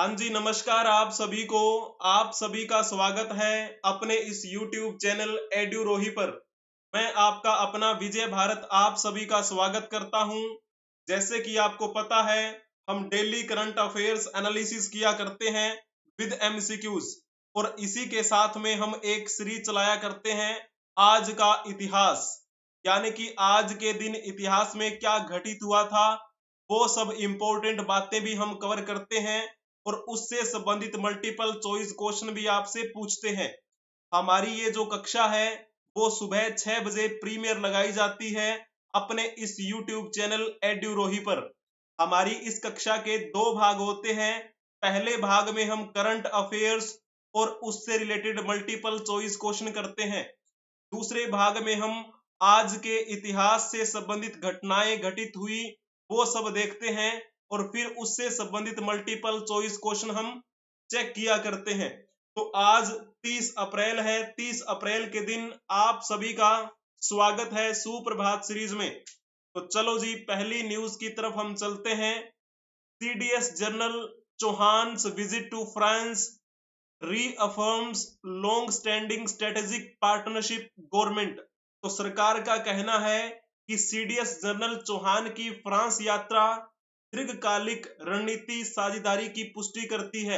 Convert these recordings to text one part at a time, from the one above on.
हाँ जी, नमस्कार आप सभी को। आप सभी का स्वागत है अपने इस YouTube चैनल एड्यूरोही पर। मैं आपका अपना विजय भारत आप सभी का स्वागत करता हूं। जैसे कि आपको पता है, हम डेली करंट अफेयर्स एनालिसिस किया करते हैं विद MCQs, और इसी के साथ में हम एक सीरीज चलाया करते हैं आज का इतिहास। यानी कि आज के दिन इतिहास में क्या घटित हुआ था, वो सब इम्पोर्टेंट बातें भी हम कवर करते हैं और उससे संबंधित मल्टीपल चॉइस क्वेश्चन भी आपसे पूछते हैं। हमारी ये जो कक्षा है वो सुबह 6 बजे प्रीमियर लगाई जाती है अपने इस YouTube चैनल एड्यूरोही पर। हमारी इस कक्षा के दो भाग होते हैं। पहले भाग में हम करंट अफेयर्स और उससे रिलेटेड मल्टीपल चॉइस क्वेश्चन करते हैं। दूसरे भाग में हम आज के इतिहास से संबंधित घटनाएं घटित हुई वो सब देखते हैं और फिर उससे संबंधित मल्टीपल चॉइस क्वेश्चन हम चेक किया करते हैं। तो आज 30 अप्रैल है। 30 अप्रैल के दिन आप सभी का स्वागत है सुप्रभात सीरीज में। तो चलो जी, पहली न्यूज की तरफ हम चलते हैं। CDS general Chauhan's visit to France reaffirms long standing strategic partnership government. तो सरकार का कहना है कि CDS जनरल चौहान की फ्रांस यात्रा दीर्घकालिक रणनीति साझेदारी की पुष्टि करती है।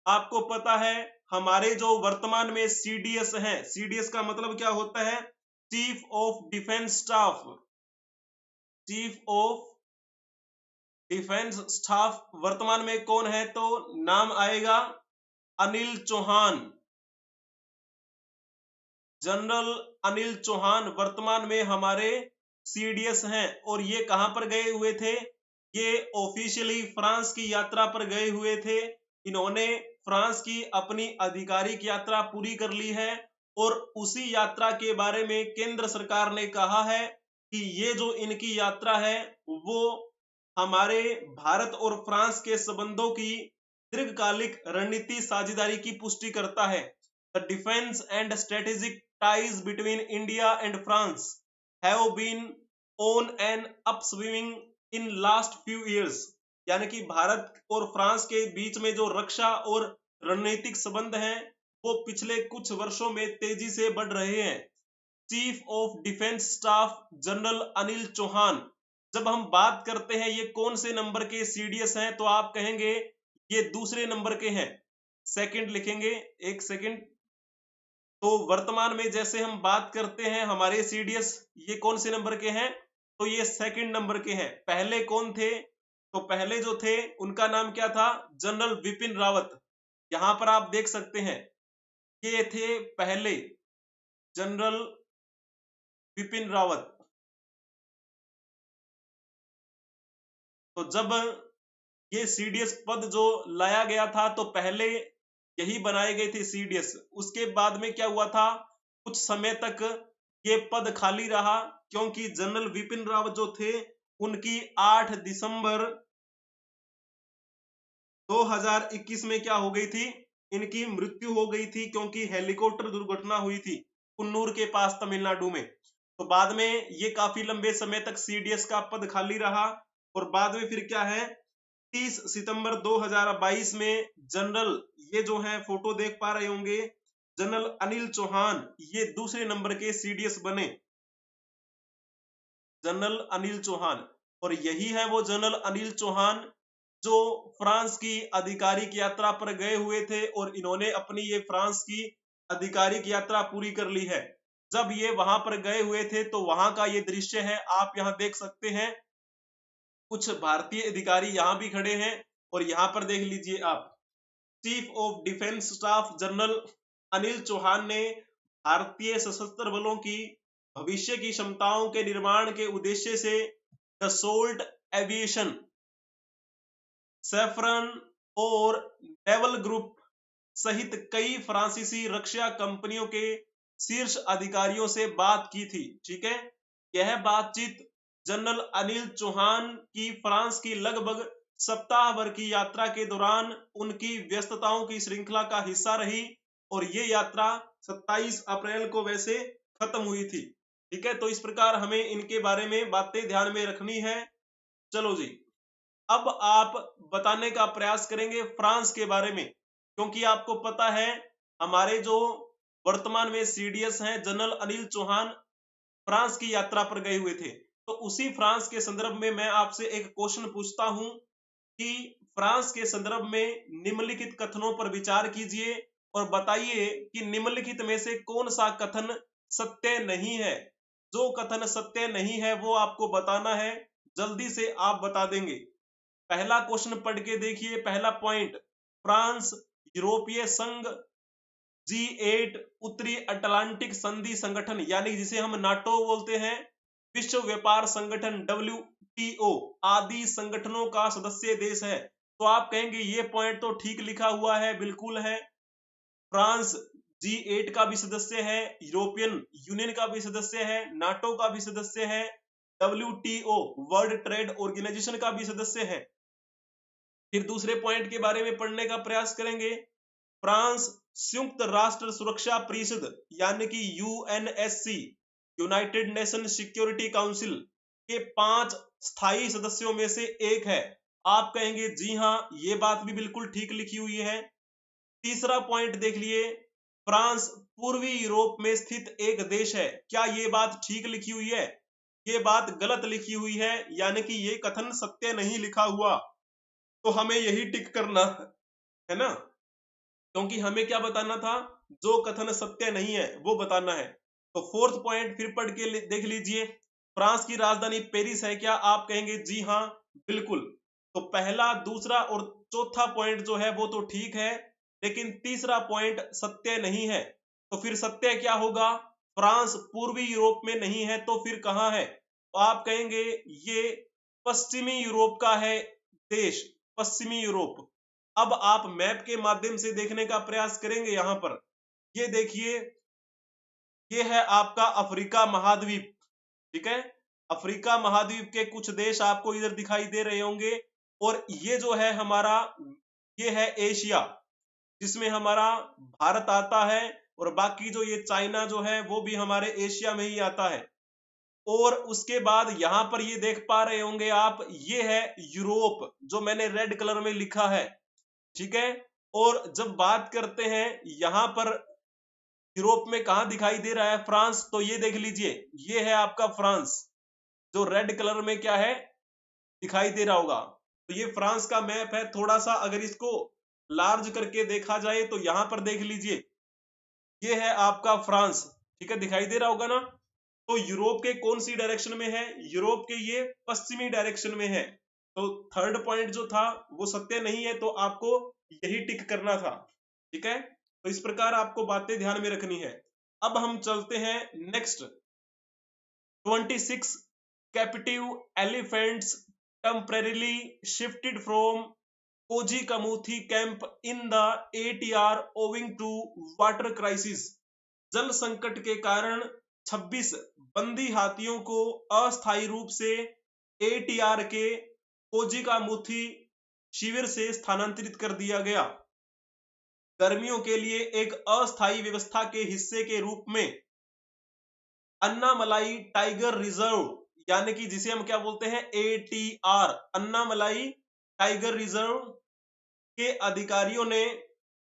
आपको पता है, हमारे जो वर्तमान में CDS हैं, CDS का मतलब क्या होता है? Chief of defence staff. Chief of defence staff वर्तमान में कौन है? तो नाम आएगा अनिल चौहान। जनरल अनिल चौहान वर्तमान में हमारे CDS हैं। और ये कहां पर गए हुए थे? ये ऑफिशियली फ्रांस की यात्रा पर गए हुए थे। इन्होंने फ्रांस की अपनी आधिकारिक यात्रा पूरी कर ली है और उसी यात्रा के बारे में केंद्र सरकार ने कहा है कि ये जो इनकी यात्रा है वो हमारे भारत और फ्रांस के संबंधों की दीर्घकालिक रणनीति साझेदारी की पुष्टि करता है। The defense and strategic ties between India and France have been on an upswing in last few years। यानी कि भारत और फ्रांस के बीच में जो रक्षा और रणनीतिक संबंध हैं वो पिछले कुछ वर्षों में तेजी से बढ़ रहे हैं। Chief of defence staff general Anil Chauhan. जब हम बात करते हैं ये कौन से नंबर के CDS हैं, तो आप कहेंगे ये दूसरे नंबर के हैं। सेकंड लिखेंगे, एक सेकंड। तो वर्तमान में जैसे हम बात करते हैं हमारे CDS ये कौन से नंबर के हैं? तो ये सेकंड नंबर के हैं। पहले कौन थे? तो पहले जो थे उनका नाम क्या था? जनरल विपिन रावत। यहां पर आप देख सकते हैं, ये थे पहले जनरल विपिन रावत। तो जब ये CDS पद जो लाया गया था तो पहले यही बनाए गए थे CDS। उसके बाद में क्या हुआ था, कुछ समय तक ये पद खाली रहा क्योंकि जनरल विपिन रावत जो थे उनकी 8 दिसंबर 2021 में क्या हो गई थी? इनकी मृत्यु हो गई थी क्योंकि हेलीकॉप्टर दुर्घटना हुई थी कुन्नूर के पास तमिलनाडु में। तो बाद में ये काफी लंबे समय तक CDS का पद खाली रहा और बाद में फिर क्या है, 30 सितंबर 2022 में जनरल, ये जो है फोटो देख पा रहे होंगे, जनरल अनिल चौहान ये दूसरे नंबर के CDS बने, जनरल अनिल चौहान। और यही है वो जनरल अनिल चौहान जो फ्रांस की आधिकारिक यात्रा पर गए हुए थे और इन्होंने अपनी ये फ्रांस की आधिकारिक यात्रा पूरी कर ली है। जब ये वहां पर गए हुए थे तो वहां का ये दृश्य है, आप यहाँ देख सकते हैं। कुछ भारतीय अधिकारी यहाँ भी खड़े हैं और यहाँ पर देख लीजिए आप, chief of defence staff general Anil Chauhan ने भारतीय सशस्त्र बलों की भविष्य की क्षमताओं के निर्माण के उद्देश्य से डसोल्ट एविएशन, सैफरन और नेवल ग्रुप सहित कई फ्रांसीसी रक्षा कंपनियों के शीर्ष अधिकारियों से बात की थी। ठीक है, यह बातचीत जनरल अनिल चौहान की फ्रांस की लगभग सप्ताह भर की यात्रा के दौरान उनकी व्यस्तताओं की श्रृंखला का हिस्सा रही और ये यात्रा 27 अप्रैल को वैसे खत्म हुई थी। ठीक है, तो इस प्रकार हमें इनके बारे में बातें ध्यान में रखनी है। चलो जी, अब आप बताने का प्रयास करेंगे फ्रांस के बारे में, क्योंकि आपको पता है हमारे जो वर्तमान में सीडीएस हैं जनरल अनिल चौहान फ्रांस की यात्रा पर गए हुए थे। तो उसी फ्रांस के संदर्भ में मैं आपसे एक क्वेश्चन पूछता हूं कि फ्रांस के संदर्भ में निम्नलिखित कथनों पर विचार कीजिए और बताइए कि निम्नलिखित में से कौन सा कथन सत्य नहीं है। जो कथन सत्य नहीं है वो आपको बताना है, जल्दी से आप बता देंगे। पहला क्वेश्चन पढ़ के देखिए, पहला पॉइंट, फ्रांस यूरोपीय संघ G8 उत्तरी अटलांटिक संधि संगठन यानी जिसे हम नाटो बोलते हैं, विश्व व्यापार संगठन WTO आदि संगठनों का सदस्य देश है। तो आप कहेंगे ये पॉइंट तो ठीक लिखा हुआ है, बिल्कुल है। फ्रांस G8 का भी सदस्य है, यूरोपियन यूनियन का भी सदस्य है, नाटो का भी सदस्य है, WTO वर्ल्ड ट्रेड ऑर्गेनाइजेशन का भी सदस्य है। फिर दूसरे पॉइंट के बारे में पढ़ने का प्रयास करेंगे। फ्रांस संयुक्त राष्ट्र सुरक्षा परिषद यानी कि UNSC United nation security council के 5 स्थायी सदस्यों में से एक है। आप कहेंगे जी हां, ये बात भी बिल्कुल ठीक लिखी हुई है। तीसरा पॉइंट देख लिए, फ्रांस पूर्वी यूरोप में स्थित एक देश है। क्या ये बात ठीक लिखी हुई है? ये बात गलत लिखी हुई है, यानी कि ये कथन सत्य नहीं लिखा हुआ। तो हमें यही टिक करना है ना, क्योंकि हमें क्या बताना था, जो कथन सत्य नहीं है वो बताना है। तो फोर्थ पॉइंट फिर पढ़ के देख लीजिए, फ्रांस की राजधानी पेरिस है क्या? आप कहेंगे जी हां, बिल्कुल। तो पहला, दूसरा और चौथा पॉइंट जो है वो तो ठीक है, लेकिन तीसरा पॉइंट सत्य नहीं है। तो फिर सत्य क्या होगा? फ्रांस पूर्वी यूरोप में नहीं है, तो फिर कहां है? तो आप कहेंगे ये पश्चिमी यूरोप का है देश, पश्चिमी यूरोप। अब आप मैप के माध्यम से देखने का प्रयास करेंगे। यहां पर ये देखिए, ये है आपका अफ्रीका महाद्वीप, ठीक है। अफ्रीका महाद्वीप के कुछ देश आपको इधर दिखाई दे रहे होंगे, और ये जो है हमारा, ये है एशिया, जिसमें हमारा भारत आता है, और बाकी जो ये चाइना जो है वो भी हमारे एशिया में ही आता है। और उसके बाद यहां पर ये देख पा रहे होंगे आप, ये है यूरोप, जो मैंने रेड कलर में लिखा है, ठीक है। और जब बात करते हैं यहां पर यूरोप में कहां दिखाई दे रहा है फ्रांस, तो ये देख लीजिए, ये है आपका फ्रांस, जो रेड कलर में क्या है दिखाई दे रहा होगा। तो ये फ्रांस का मैप है। थोड़ा सा अगर इसको लार्ज करके देखा जाए तो यहां पर देख लीजिए, ये है आपका फ्रांस, ठीक है, दिखाई दे रहा होगा ना। तो यूरोप के कौन सी डायरेक्शन में है? यूरोप के ये पश्चिमी डायरेक्शन में है। तो थर्ड पॉइंट जो था वो सत्य नहीं है, तो आपको यही टिक करना था, ठीक है। तो इस प्रकार आपको बातें ध्यान में रखनी है। अब हम चलते हैं next. 26 captive elephants temporarily shifted from Kozhikamudhi camp in the ATR owing to water crisis. जल संकट के कारण 26 बंदी हाथियों को अस्थायी रूप से ATR के कोजिकामुथी शिविर से स्थानांतरित कर दिया गया। गर्मियों के लिए एक अस्थायी व्यवस्था के हिस्से के रूप में अन्नामलाई टाइगर रिजर्व, यानी कि जिसे हम क्या बोलते हैं ATR, अन्नामलाई टाइगर रिजर्व के अधिकारियों ने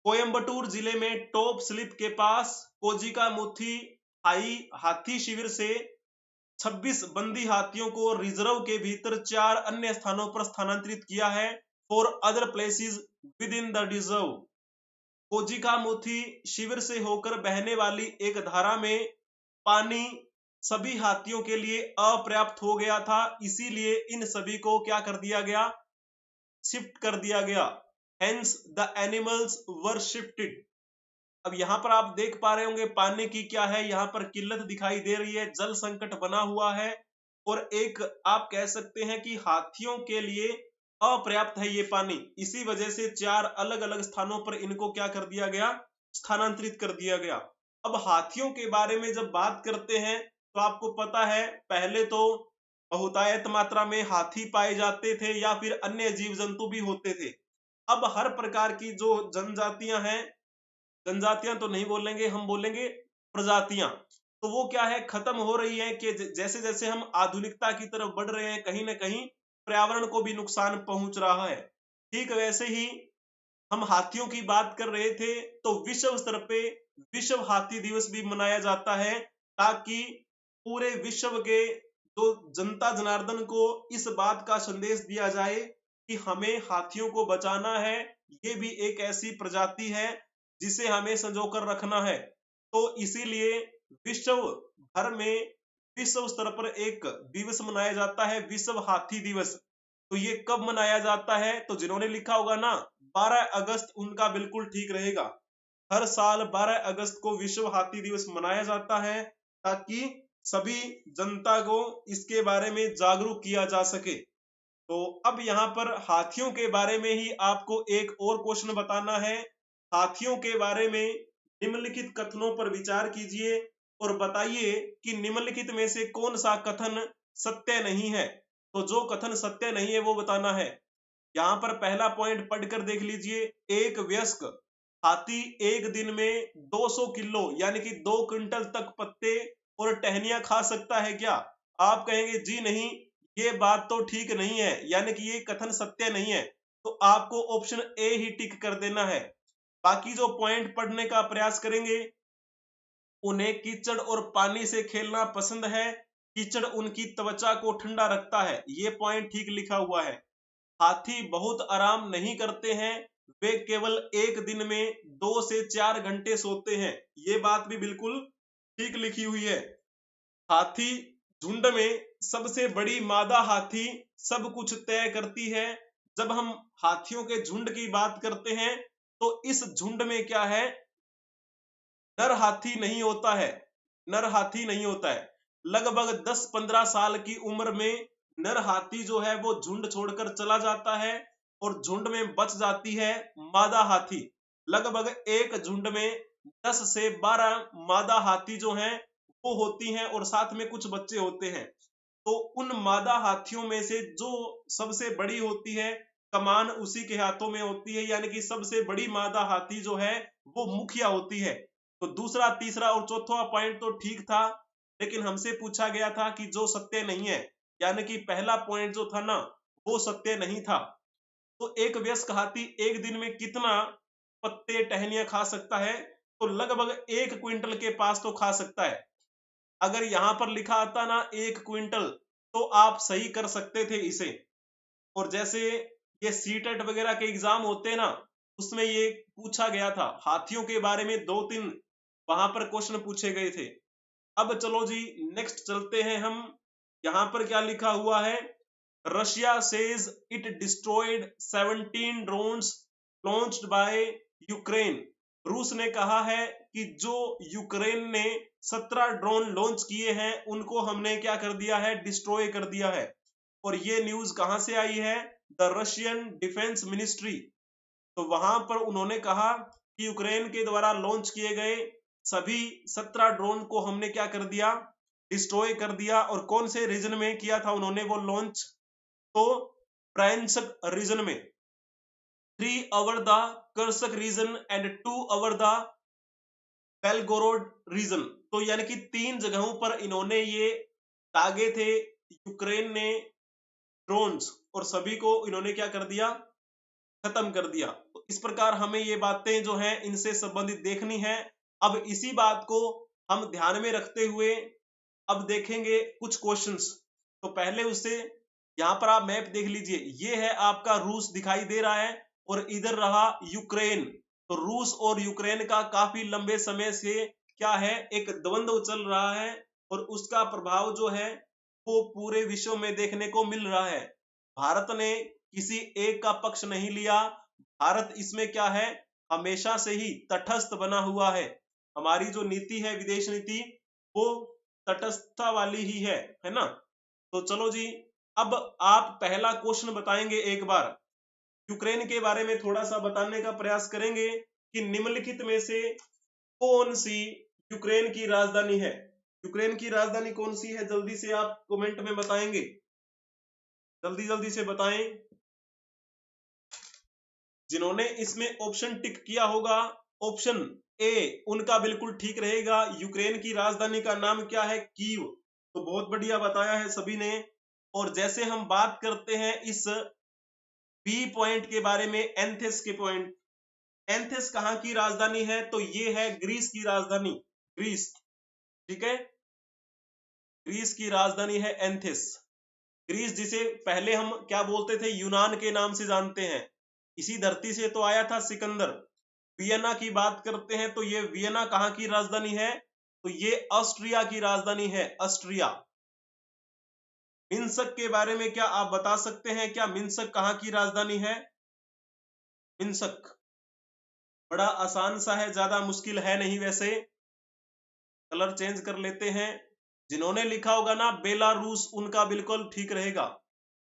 कोयम्बटूर जिले में टॉप स्लिप के पास कोजिकामुथी हाथी शिविर से 26 बंदी हाथियों को रिजर्व के भीतर 4 अन्य स्थानों पर स्थानांतरित किया है for other places within the reserve. Kozhikamudhi शिविर से होकर बहने वाली एक धारा में पानी सभी हाथियों के लिए अपर्याप्त हो गया था, इसीलिए इन सभी को क्या कर दिया गया? शिफ्ट कर दिया गया। Hence the animals were shifted। अब यहाँ पर आप देख पा रहे होंगे पानी की क्या है, यहाँ पर किल्लत दिखाई दे रही है, जल संकट बना हुआ है, और एक आप कह सकते हैं कि हाथियों के लिए अपर्याप्त है ये पानी। इसी वजह से 4 अलग अलग स्थानों पर इनको क्या कर दिया गया? स्थानांतरित कर दिया गया। अब हाथियों के बारे में जब बात करते हैं तो आपको पता है पहले तो बहुतायत मात्रा में हाथी पाए जाते थे या फिर अन्य जीव जंतु भी होते थे। अब हर प्रकार की जो जनजातियां हैं, जनजातियां तो नहीं बोलेंगे, हम बोलेंगे प्रजातियां, तो वो क्या है खत्म हो रही है कि जैसे जैसे हम आधुनिकता की तरफ बढ़ रहे हैं, कहीं ना कहीं पर्यावरण को भी नुकसान पहुंच रहा है। ठीक वैसे ही हम हाथियों की बात कर रहे थे, तो विश्व स्तर पे विश्व हाथी दिवस भी मनाया जाता है, ताकि पूरे विश्व के जो जनता जनार्दन को इस बात का संदेश दिया जाए कि हमें हाथियों को बचाना है। ये भी एक ऐसी प्रजाति है जिसे हमें संजोकर रखना है। तो इसीलिए विश्व भर में विश्व स्तर पर एक दिवस मनाया जाता है, विश्व हाथी दिवस। तो ये कब मनाया जाता है? तो जिन्होंने लिखा होगा ना 12 अगस्त, उनका बिल्कुल ठीक रहेगा। हर साल 12 अगस्त को विश्व हाथी दिवस मनाया जाता है, ताकि सभी जनता को इसके बारे में जागरूक किया जा सके। तो अब यहाँ पर हाथियों के बारे में ही आपको एक और क्वेश्चन बताना है। हाथियों के बारे में निम्नलिखित कथनों पर विचार कीजिए और बताइए कि निम्नलिखित में से कौन सा कथन सत्य नहीं है। तो जो कथन सत्य नहीं है वो बताना है। यहाँ पर पहला पॉइंट पढ़कर देख लीजिए। एक वयस्क हाथी एक दिन में 200 किलो यानी कि 2 क्विंटल तक पत्ते और टहनियां खा सकता है क्या? आप कहेंगे जी नहीं, ये बात तो ठीक नहीं है, यानी कि ये कथन सत्य नहीं है। तो आपको ऑप्शन ए ही टिक कर देना है। बाकी जो पॉइंट पढ़ने का प्रयास करेंगे, उन्हें कीचड़ और पानी से खेलना पसंद है, कीचड़ उनकी त्वचा को ठंडा रखता है, ये पॉइंट ठीक लिखा हुआ है। हाथी बहुत आराम नहीं करते हैं, वे केवल एक दिन में 2 से 4 घंटे सोते हैं, ये बात भी बिल्कुल ठीक लिखी हुई है। हाथी झुंड में सबसे बड़ी मादा हाथी सब कुछ तय करती है। जब हम हाथियों के झुंड की बात करते हैं, तो इस झुंड में क्या है, नर हाथी नहीं होता है, नर हाथी नहीं होता है। लगभग 10-15 साल की उम्र में नर हाथी जो है वो झुंड छोड़कर चला जाता है और झुंड में बच जाती है मादा हाथी। लगभग एक झुंड में 10 से 12 मादा हाथी जो हैं वो होती हैं और साथ में कुछ बच्चे होते हैं। तो उन मादा हाथियों में से जो सबसे बड़ी होती है, कमान उसी के हाथों में होती है, यानी कि सबसे बड़ी मादा हाथी जो है वो मुखिया होती है। तो दूसरा, तीसरा और चौथा पॉइंट तो ठीक था, लेकिन हमसे पूछा गया था कि जो सत्य नहीं है, यानी कि पहला पॉइंट जो था ना वो सत्य नहीं था। तो एक वयस्क हाथी एक दिन में कितना पत्ते टहनियां खा सकता है? तो लगभग 1 क्विंटल के पास तो खा सकता है। अगर यहां पर लिखा आता ना 1 क्विंटल, तो आप सही कर सकते थे इसे। और जैसे ये सीटेट वगैरह के एग्जाम होते हैं ना, उसमें ये पूछा गया था, हाथियों के बारे में 2-3 वहां पर क्वेश्चन पूछे गए थे। अब चलो जी नेक्स्ट चलते हैं हम। यहां पर क्या लिखा हुआ है, Russia says it destroyed 17 drones launched by Ukraine. रूस ने कहा है कि जो यूक्रेन ने 17 ड्रोन लॉन्च किए हैं उनको हमने क्या कर दिया है, डिस्ट्रॉय कर दिया है। और ये न्यूज कहां से आई है, द रशियन डिफेंस मिनिस्ट्री। तो वहां पर उन्होंने कहा कि यूक्रेन के द्वारा लॉन्च किए गए सभी 17 ड्रोन को हमने क्या कर दिया, डिस्ट्रॉय कर दिया। और कौन से रीजन में किया था उन्होंने वो लॉन्च, तो ब्रांस्क रीजन में। 3 over the Kursk region and 2 over the Belgorod region. तो यानी कि 3 जगहों पर इन्होंने ये दागे थे यूक्रेन ने ड्रोन्स, और सभी को इन्होंने क्या कर दिया, खत्म कर दिया। तो इस प्रकार हमें ये बातें जो हैं इनसे संबंधित देखनी है। अब इसी बात को हम ध्यान में रखते हुए अब देखेंगे कुछ क्वेश्चंस। तो पहले उससे यहाँ पर आप मैप देख लीजिए, ये है आपका रूस दिखाई दे रहा है और इधर रहा यूक्रेन। तो रूस और यूक्रेन का काफी लंबे समय से क्या है, एक द्वंद्व चल रहा है और उसका प्रभाव जो है वो पूरे विश्व में देखने को मिल रहा है। भारत ने किसी एक का पक्ष नहीं लिया। भारत इसमें क्या है, हमेशा से ही तटस्थ बना हुआ है। हमारी जो नीति है, विदेश नीति, वो तटस्थता वाली ही है ना। तो चलो जी, अब आप पहला क्वेश्चन बताएंगे एक बार। यूक्रेन के बारे में थोड़ा सा बताने का प्रयास करेंगे कि निम्नलिखित में से कौन सी यूक्रेन की राजधानी है। यूक्रेन की राजधानी कौन सी है, जल्दी से आप कमेंट में बताएंगे, जल्दी जल्दी से बताएं। जिन्होंने इसमें ऑप्शन टिक किया होगा, ऑप्शन ए उनका बिल्कुल ठीक रहेगा। यूक्रेन की राजधानी का नाम क्या है, कीव। तो बहुत बढ़िया बताया है सभी ने। और जैसे हम बात करते हैं इस बी पॉइंट के बारे में, एंथेस के पॉइंट, एंथेस कहाँ की राजधानी है? तो ये है ग्रीस की राजधानी, ग्रीस। ठीक है, ग्रीस की राजधानी है एंथेस। ग्रीस जिसे पहले हम क्या बोलते थे, यूनान के नाम से जानते हैं। इसी धरती से तो आया था सिकंदर। वियना की बात करते हैं तो ये वियना कहाँ की राजधानी है? तो ये ऑस्ट्रिया की राजधानी है, ऑस्ट्रिया। मिन्स्क के बारे में क्या आप बता सकते हैं, क्या मिन्स्क कहाँ की राजधानी है? मिन्स्क बड़ा आसान सा है, ज्यादा मुश्किल है नहीं। वैसे कलर चेंज कर लेते हैं। जिन्होंने लिखा होगा ना बेलारूस, उनका बिल्कुल ठीक रहेगा।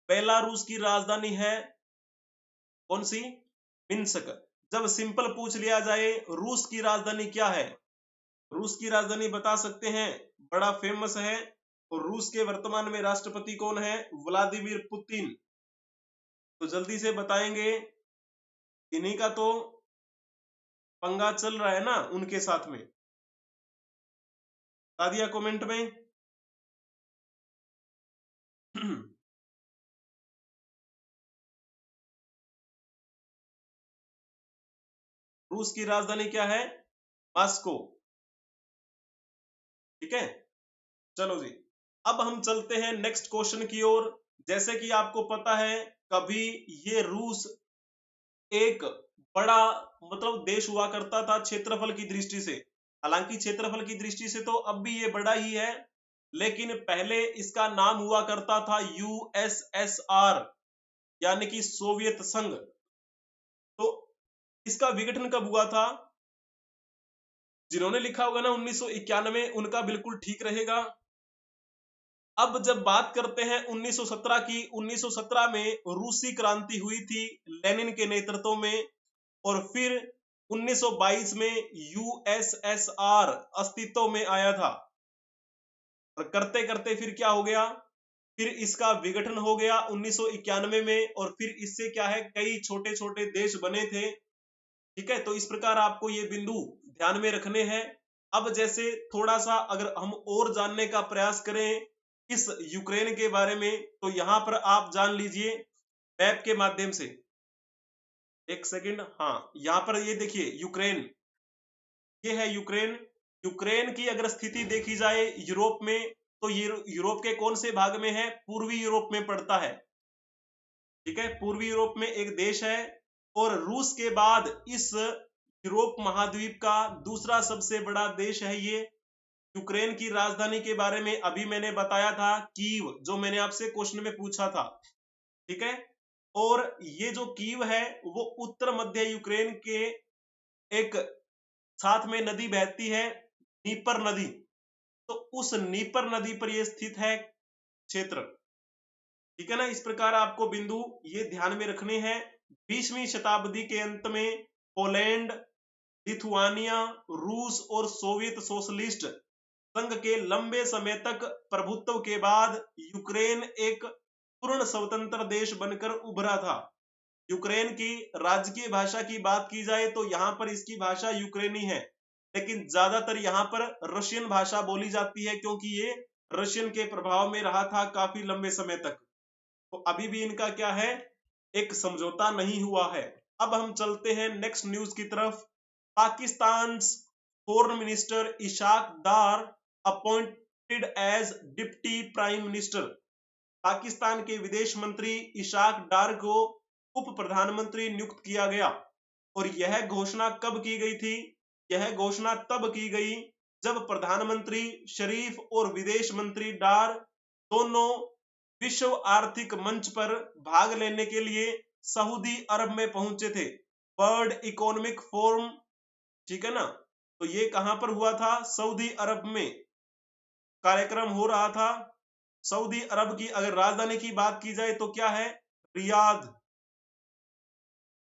बेलारूस की राजधानी है कौन सी? मिन्स्क। जब सिंपल पूछ लिया जाए रूस की राजधानी क्या है, रूस की राजधानी बता सकते हैं, बड़ा फेमस है। और रूस के वर्तमान में राष्ट्रपति कौन है? Vladimir Putin. तो जल्दी से बताएंगे, इन्हीं का तो पंगा चल रहा है ना उनके साथ में। बता दिया कमेंट में। रूस की राजधानी क्या है? मॉस्को। ठीक है, चलो जी, अब हम चलते हैं नेक्स्ट क्वेश्चन की ओर। जैसे कि आपको पता है, कभी ये रूस एक बड़ा मतलब देश हुआ करता था क्षेत्रफल की दृष्टि से। हालांकि क्षेत्रफल की दृष्टि से तो अब भी ये बड़ा ही है, लेकिन पहले इसका नाम हुआ करता था यूएसएसआर, यानी कि सोवियत संघ। तो इसका विघटन कब हुआ था? जिन्होंने लिखा होगा ना 1991, उनका बिल्कुल ठीक रहेगा। अब जब बात करते हैं 1917 की, 1917 में रूसी क्रांति हुई थी लेनिन के नेतृत्व में, और फिर 1922 में यूएसएसआर अस्तित्व में आया था। और करते करते फिर क्या हो गया, फिर इसका विघटन हो गया 1991 में, और फिर इससे क्या है, कई छोटे छोटे देश बने थे। ठीक है, तो इस प्रकार आपको ये बिंदु ध्यान में रखने हैं। अब जैसे थोड़ा सा अगर हम और जानने का प्रयास करें इस यूक्रेन के बारे में, तो यहां पर आप जान लीजिए मैप के माध्यम से। एक सेकंड, हाँ, यहां पर ये देखिए यूक्रेन, ये है यूक्रेन। यूक्रेन की अगर स्थिति देखी जाए यूरोप में, तो ये यूरोप के कौन से भाग में है? पूर्वी यूरोप में पड़ता है। ठीक है, पूर्वी यूरोप में एक देश है, और रूस के बाद इस यूरोप महाद्वीप का दूसरा सबसे बड़ा देश है ये। यूक्रेन की राजधानी के बारे में अभी मैंने बताया था, कीव, जो मैंने आपसे क्वेश्चन में पूछा था। ठीक है, और ये जो कीव है वो उत्तर मध्य यूक्रेन के एक साथ में नदी बहती है, नीपर नदी। तो उस नीपर नदी पर ये स्थित है क्षेत्र। ठीक है ना, इस प्रकार आपको बिंदु ये ध्यान में रखने हैं। 20वीं शताब्दी के अंत में पोलैंड, लिथुआनिया, रूस और सोवियत सोशलिस्ट संघ के लंबे समय तक प्रभुत्व के बाद यूक्रेन एक पूर्ण स्वतंत्र देश बनकर उभरा था। यूक्रेन की राजकीय भाषा की बात की जाए तो यहाँ पर इसकी भाषा यूक्रेनी है, लेकिन ज्यादातर यहाँ पर रशियन भाषा बोली जाती है, क्योंकि ये रशियन के प्रभाव में रहा था काफी लंबे समय तक। तो अभी भी इनका क्या है, एक समझौता नहीं हुआ है। अब हम चलते हैं नेक्स्ट न्यूज की तरफ। Pakistan foreign minister Ishaq Dar appointed as deputy prime minister. Pakistan के विदेश मंत्री इशाक डार को उप प्रधानमंत्री नियुक्त किया गया। और यह घोषणा कब की गई थी? यह घोषणा तब की गई जब प्रधानमंत्री शरीफ और विदेश मंत्री डार दोनों विश्व आर्थिक मंच पर भाग लेने के लिए सऊदी अरब में पहुंचे थे, वर्ल्ड इकोनॉमिक फोरम। ठीक है ना, तो ये कहां पर हुआ था? सऊदी अरब में कार्यक्रम हो रहा था। सऊदी अरब की अगर राजधानी की बात की जाए तो क्या है? रियाद।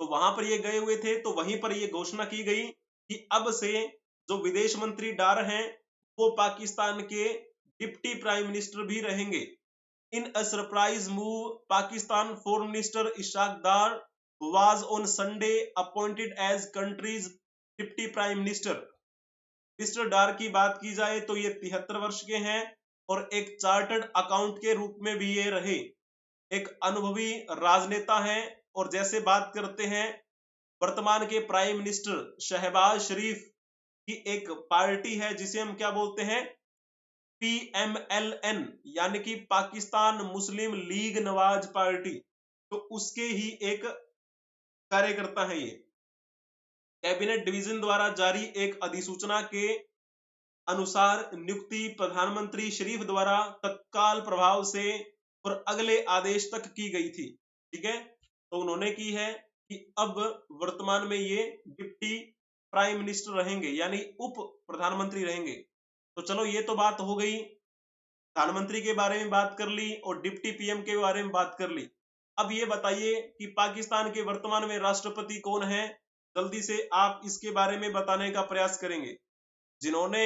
तो वहां पर ये गए हुए थे, तो वहीं पर ये घोषणा की गई कि अब से जो विदेश मंत्री डार हैं वो पाकिस्तान के डिप्टी प्राइम मिनिस्टर भी रहेंगे। In a surprise move, Pakistan Foreign Minister Ishaq Dar was on Sunday appointed as country's Deputy Prime Minister. Mister Dar की बात की जाए तो ये 73 वर्ष के हैं, और एक चार्टर्ड अकाउंट के रूप में भी ये रहे। एक अनुभवी राजनेता हैं। और जैसे बात करते हैं वर्तमान के प्राइम मिनिस्टर शहबाज शरीफ की एक पार्टी है जिसे हम क्या बोलते हैं, PMLN, यानी कि पाकिस्तान मुस्लिम लीग नवाज पार्टी। तो उसके ही एक कार्यकर्ता है ये। कैबिनेट डिवीजन द्वारा जारी एक अधिसूचना के अनुसार नियुक्ति प्रधानमंत्री शरीफ द्वारा तत्काल प्रभाव से और अगले आदेश तक की गई थी। ठीक है, तो उन्होंने की है कि अब वर्तमान में ये डिप्टी प्राइम मिनिस्टर रहेंगे, यानी उप प्रधानमंत्री रहेंगे। तो चलो ये तो बात हो गई, प्रधानमंत्री के बारे में बात कर ली और डिप्टी PM के बारे में बात कर ली। अब ये बताइए कि पाकिस्तान के वर्तमान में राष्ट्रपति कौन है, जल्दी से आप इसके बारे में बताने का प्रयास करेंगे। जिन्होंने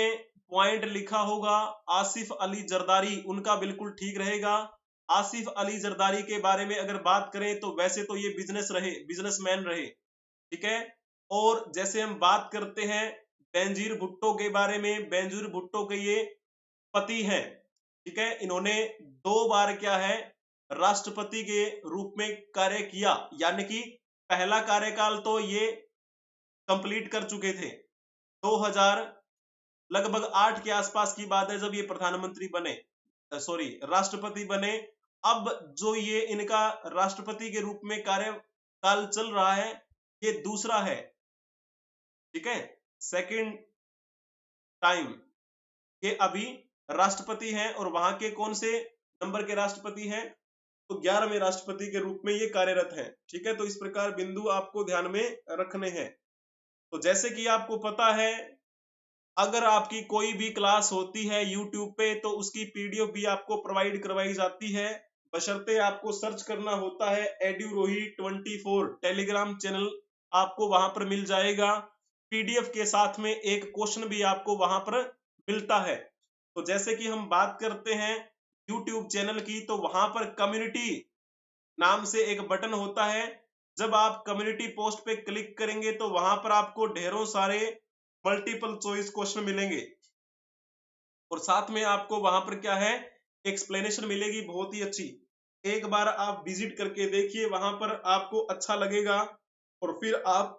पॉइंट लिखा होगा आसिफ अली जरदारी, उनका बिल्कुल ठीक रहेगा। आसिफ अली जरदारी के बारे में अगर बात करें तो वैसे तो ये बिजनेसमैन रहे। ठीक है, और जैसे हम बात करते हैं बेनजीर भुट्टो के बारे में, बेनजीर भुट्टो के ये पति हैं। ठीक है, इन्होंने 2 बार क्या है, राष्ट्रपति के रूप में कार्य किया, यानी कि पहला कार्यकाल तो ये कंप्लीट कर चुके थे। 2000 लगभग 8 के आसपास की बात है जब ये प्रधानमंत्री बने, सॉरी राष्ट्रपति बने। अब जो ये इनका राष्ट्रपति के रूप में कार्यकाल चल रहा है, ये दूसरा है। ठीक है, सेकंड टाइम ये अभी राष्ट्रपति हैं। और वहां के कौन से नंबर के राष्ट्रपति हैं, तो 11वें राष्ट्रपति के रूप में ये कार्यरत हैं। ठीक है, तो इस प्रकार बिंदु आपको ध्यान में रखने हैं। तो जैसे कि आपको पता है, अगर आपकी कोई भी क्लास होती है YouTube पे तो उसकी PDF भी आपको प्रोवाइड करवाई जाती है, बशर्ते आपको सर्च करना होता है एड्यूरोही 24 टेलीग्राम चैनल, आपको वहां पर मिल जाएगा। PDF के साथ में एक क्वेश्चन भी आपको वहां पर मिलता है। तो जैसे कि हम बात करते हैं YouTube चैनल की, तो वहां पर कम्युनिटी नाम से एक बटन होता है। जब आप कम्युनिटी पोस्ट पे क्लिक करेंगे तो वहां पर आपको ढेरों सारे मल्टीपल चॉइस क्वेश्चन मिलेंगे और साथ में आपको वहां पर क्या है, एक्सप्लेनेशन मिलेगी बहुत ही अच्छी। एक बार आप विजिट करके देखिए, वहां पर आपको अच्छा लगेगा और फिर आप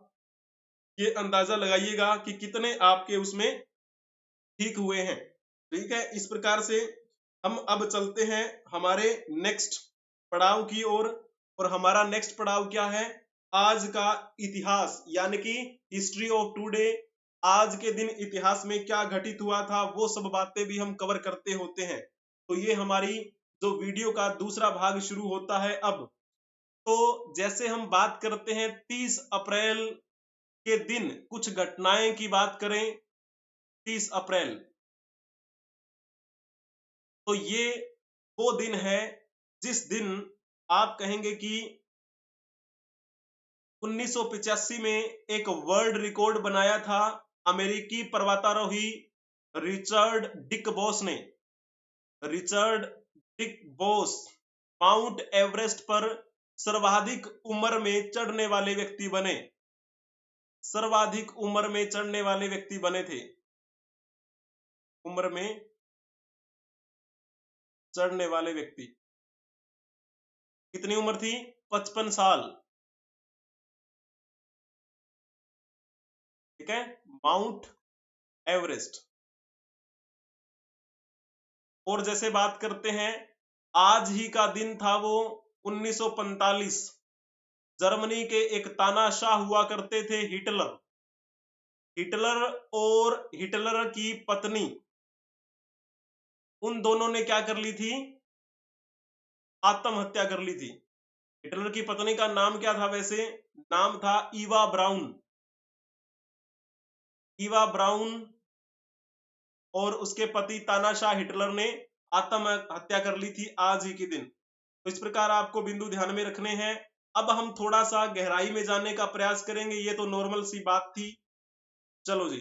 ये अंदाजा लगाइएगा कि कितने आपके उसमें ठीक हुए हैं। ठीक है, इस प्रकार से हम अब चलते हैं हमारे नेक्स्ट पड़ाव की ओर। और हमारा नेक्स्ट पड़ाव क्या है, आज का इतिहास, यानी कि हिस्ट्री ऑफ टुडे। आज के दिन इतिहास में क्या घटित हुआ था, वो सब बातें भी हम कवर करते होते हैं। तो ये हमारी जो वीडियो का दूसरा भाग शुरू होता है अब। तो जैसे हम बात करते हैं 30 अप्रैल के दिन कुछ घटनाएं की बात करें, 30 अप्रैल, तो ये वो दिन है जिस दिन आप कहेंगे कि 1985 में एक वर्ल्ड रिकॉर्ड बनाया था अमेरिकी पर्वतारोही रिचर्ड डिक बॉस ने। Richard Dick boss mount Everest पर सर्वाधिक उम्र में चढ़ने वाले व्यक्ति बने। सर्वाधिक उम्र में चढ़ने वाले व्यक्ति बने थे। उम्र में चढ़ने वाले व्यक्ति, कितनी उम्र थी, 55 साल। ठीक है, माउंट एवरेस्ट। और जैसे बात करते हैं, आज ही का दिन था वो 1945, जर्मनी के एक तानाशाह हुआ करते थे हिटलर। हिटलर और हिटलर की पत्नी, उन दोनों ने क्या कर ली थी, आत्महत्या कर ली थी। हिटलर की पत्नी का नाम क्या था वैसे, नाम था ईवा ब्राउन। ईवा ब्राउन और उसके पति तानाशाह हिटलर ने आत्महत्या कर ली थी आज ही के दिन। तो इस प्रकार आपको बिंदु ध्यान में रखने हैं। अब हम थोड़ा सा गहराई में जानने का प्रयास करेंगे, ये तो नॉर्मल सी बात थी। चलो जी,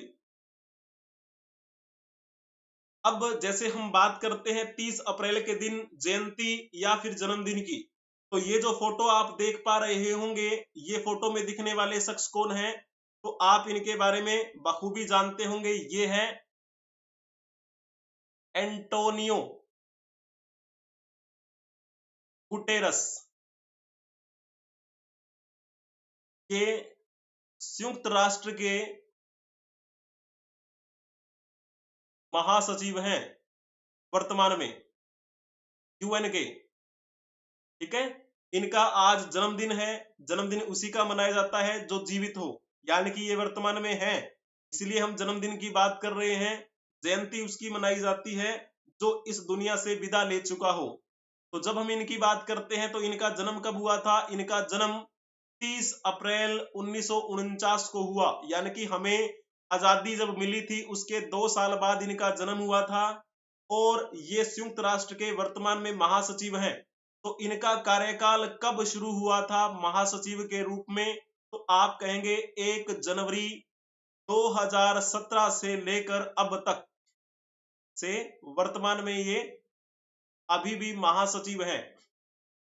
अब जैसे हम बात करते हैं 30 अप्रैल के दिन जयंती या फिर जन्मदिन की, तो ये जो फोटो आप देख पा रहे होंगे, ये फोटो में दिखने वाले शख्स कौन है, तो आप इनके बारे में बखूबी जानते होंगे। ये है एंटोनियो गुटेरस के संयुक्त राष्ट्र के महासचिव हैं वर्तमान में यूएन के। ठीक है, इनका आज जन्मदिन है। जन्मदिन उसी का मनाया जाता है जो जीवित हो, यानी कि ये वर्तमान में है, इसलिए हम जन्मदिन की बात कर रहे हैं। जयंती उसकी मनाई जाती है जो इस दुनिया से विदा ले चुका हो। तो जब हम इनकी बात करते हैं तो इनका जन्म कब हुआ था? इनका जन्म 30 अप्रैल 1949 को हुआ, यानी कि हमें आजादी जब मिली थी उसके 2 साल बाद इनका जन्म हुआ था। और ये संयुक्त राष्ट्र के वर्तमान में महासचिव हैं। तो इनका कार्यकाल कब शुरू हुआ था महासचिव के रूप में? तो आप कहेंगे 1 जनवरी 2017 से लेकर अब तक से वर्तमान में ये अभी भी महासचिव हैं।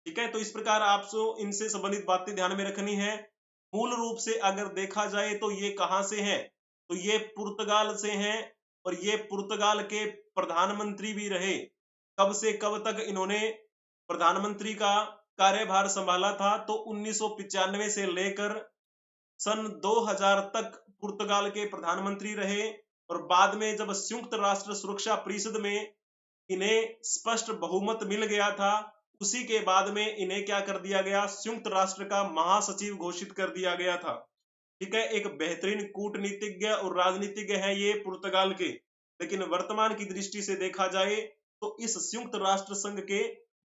ठीक है, तो इस प्रकार आपको इनसे संबंधित बातें ध्यान में रखनी है। मूल रूप से अगर देखा जाए तो ये कहां से हैं? तो ये पुर्तगाल से हैं और ये पुर्तगाल के प्रधानमंत्री भी रहे। कब से कब तक इन्होंने प्रधानमंत्री का कार्यभार संभाला था? तो 1995 से लेकर सन 2000 तक पुर्तगाल के प्रधानमंत्री रहे। और बाद में जब संयुक्त राष्ट्र सुरक्षा परिषद में इन्हें स्पष्ट बहुमत मिल गया था, उसी के बाद में इन्हें क्या कर दिया गया? संयुक्त राष्ट्र का महासचिव घोषित कर दिया गया था। ठीक है, एक बेहतरीन कूटनीतिज्ञ और राजनीतिज्ञ है ये पुर्तगाल के। लेकिन वर्तमान की दृष्टि से देखा जाए तो इस संयुक्त राष्ट्र संघ के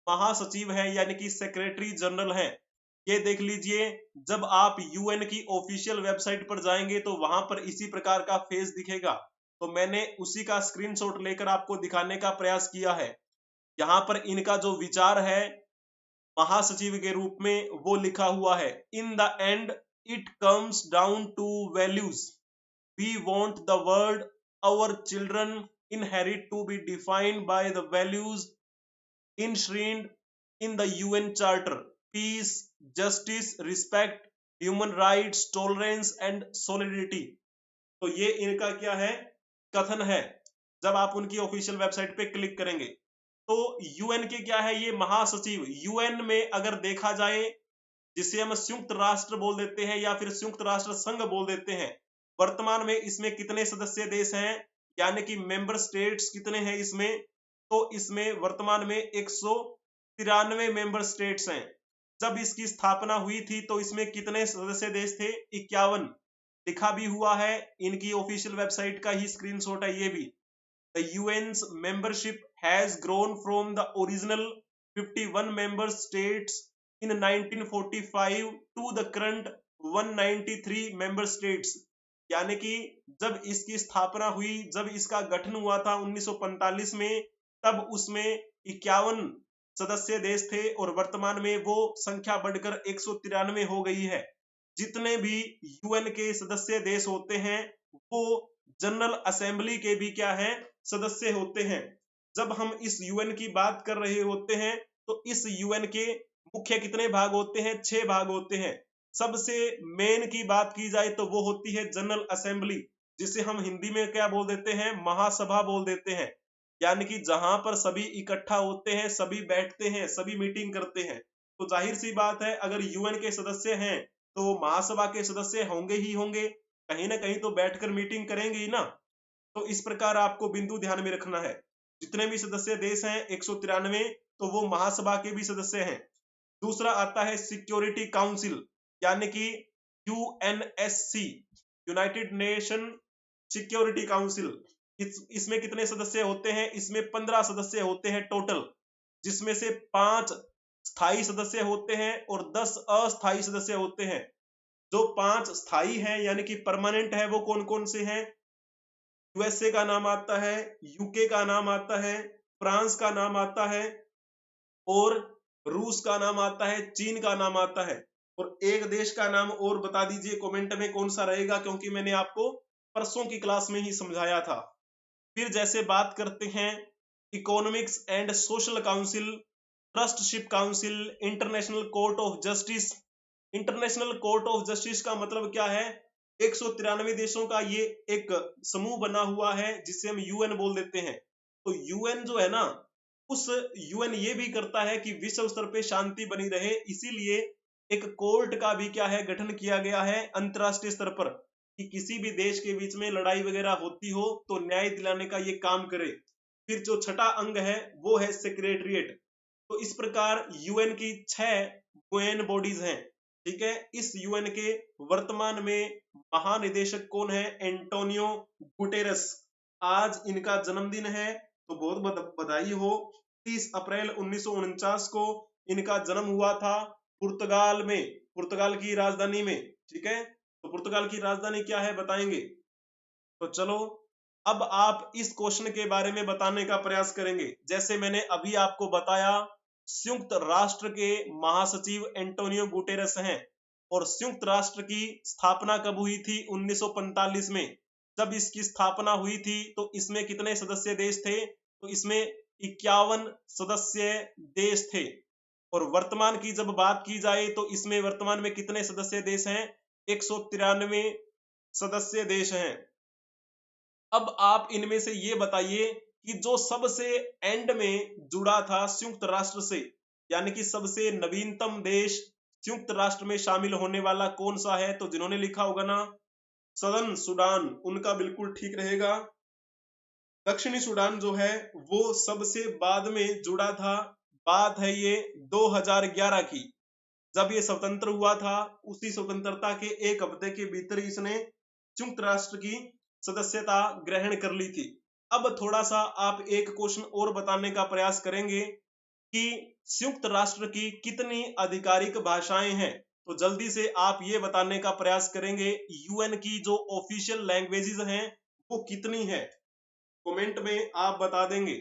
महासचिव हैं, यानी कि सेक्रेटरी जनरल हैं। ये देख लीजिए, जब आप यूएन की ऑफिशियल वेबसाइट पर जाएंगे तो वहां पर इसी प्रकार का फेस दिखेगा। तो मैंने उसी का स्क्रीनशॉट लेकर आपको दिखाने का प्रयास किया है। यहाँ पर इनका जो विचार है महासचिव के रूप में वो लिखा हुआ है, in the end it comes down to values we want the world our children inherit to be defined by the values enshrined in the UN Charter: peace, justice, respect, human rights, tolerance and solidarity। तो ये इनका क्या है? कथन है। जब आप उनकी ऑफिशियल वेबसाइट पे क्लिक करेंगे तो यूएन के क्या है? ये महासचिव। यूएन में अगर देखा जाए, जिसे हम संयुक्त राष्ट्र बोल देते हैं या फिर संयुक्त राष्ट्र संघ बोल देते हैं, वर्तमान में इसमें कितने सदस्य देश हैं, यानी कि मेंबर स्टेट्स कितने हैं इसमें? तो इसमें वर्तमान में 193 मेंबर स्टेट्स हैं। जब इसकी स्थापना हुई थी तो इसमें कितने सदस्य देश थे? 51। लिखा भी हुआ है, इनकी ऑफिशियल वेबसाइट का ही स्क्रीनशॉट है ये भी। The UN's membership has grown from the original 51 member states in 1945 to the current 193 member states। यानी कि जब इसकी स्थापना हुई, जब इसका गठन हुआ था 1945 में, तब उसमें 51 सदस्य देश थे और वर्तमान में वो संख्या बढ़कर 193 हो गई है। जितने भी यूएन के सदस्य देश होते हैं वो जनरल असेंबली के भी क्या है? सदस्य होते हैं। जब हम इस यूएन की बात कर रहे होते हैं तो इस यूएन के मुख्य कितने भाग होते हैं? 6 भाग होते हैं। सबसे मेन की बात की जाए तो वो होती है जनरल असेंबली, जिसे हम हिंदी में क्या बोल देते हैं? महासभा बोल देते हैं। यानी कि जहां पर सभी इकट्ठा होते हैं, सभी बैठते हैं, सभी मीटिंग करते हैं। तो जाहिर सी बात है, अगर यूएन के सदस्य हैं तो महासभा के सदस्य होंगे ही होंगे, कहीं ना कहीं तो बैठकर मीटिंग करेंगे ही ना। तो इस प्रकार आपको बिंदु ध्यान में रखना है। जितने भी सदस्य देश हैं 193, तो वो महासभा के भी सदस्य हैं। दूसरा आता है सिक्योरिटी काउंसिल, यानी कि UNSC, United nation security council. इसमें कितने सदस्य होते हैं? इसमें 15 सदस्य होते हैं टोटल, जिसमें से 5 स्थायी सदस्य होते हैं और 10 अस्थायी सदस्य होते हैं। जो 5 स्थायी हैं यानी कि परमानेंट है, वो कौन कौन से हैं? यूएसए का नाम आता है, यूके का नाम आता है, फ्रांस का नाम आता है और रूस का नाम आता है, चीन का नाम आता है। और एक देश का नाम और बता दीजिए कमेंट में कौन सा रहेगा, क्योंकि मैंने आपको परसों की क्लास में ही समझाया था। फिर जैसे बात करते हैं economics and social council, ट्रस्टशिप council, international court of justice. International court of justice का मतलब क्या है? 193 देशों का ये एक समूह बना हुआ है जिसे हम यूएन बोल देते हैं। तो यूएन जो है ना, उस यूएन ये भी करता है कि विश्व स्तर पे शांति बनी रहे, इसीलिए एक कोर्ट का भी क्या है गठन किया गया है अंतरराष्ट्रीय स्तर पर, कि किसी भी देश के बीच में लड़ाई वगैरह होती हो तो न्याय दिलाने का ये काम करे। फिर जो छठा अंग है वो है सेक्रेटरिएट। तो इस प्रकार यूएन की 6 यूएन बॉडीज हैं, ठीक है। इस यूएन के वर्तमान में महानिदेशक कौन है? Antonio Guterres. आज इनका जन्मदिन है, तो बहुत बधाई हो। 30 अप्रैल 1949 को इनका जन्म हुआ था पुर्तगाल में, पुर्तगाल की राजधानी में, ठीक है। तो पुर्तगाल की राजधानी क्या है बताएंगे। तो चलो अब आप इस क्वेश्चन के बारे में बताने का प्रयास करेंगे। जैसे मैंने अभी आपको बताया, संयुक्त राष्ट्र के महासचिव एंटोनियो गुटेरस हैं, और संयुक्त राष्ट्र की स्थापना कब हुई थी? 1945 में। जब इसकी स्थापना हुई थी तो इसमें कितने सदस्य देश थे? तो इसमें 51 सदस्य देश थे। और वर्तमान की जब बात की जाए तो इसमें वर्तमान में कितने सदस्य देश हैं? 193 सदस्य देश हैं। अब आप इनमें से ये बताइए कि जो सबसे एंड में जुड़ा था संयुक्त राष्ट्र से, यानी कि सबसे नवीनतम देश संयुक्त राष्ट्र में शामिल होने वाला कौन सा है? तो जिन्होंने लिखा होगा ना सदर्न सूडान, उनका बिल्कुल ठीक रहेगा। दक्षिणी सूडान जो है वो सबसे बाद में जुड़ा था। बात है ये 2011 की, जब ये स्वतंत्र हुआ था। उसी स्वतंत्रता के एक हफ्ते के भीतर इसने संयुक्त राष्ट्र की सदस्यता ग्रहण कर ली थी। अब थोड़ा सा आप एक क्वेश्चन और बताने का प्रयास करेंगे कि संयुक्त राष्ट्र की कितनी आधिकारिक भाषाएं हैं। तो जल्दी से आप ये बताने का प्रयास करेंगे यूएन की जो ऑफिशियल लैंग्वेजेस हैं वो कितनी है। कमेंट में आप बता देंगे।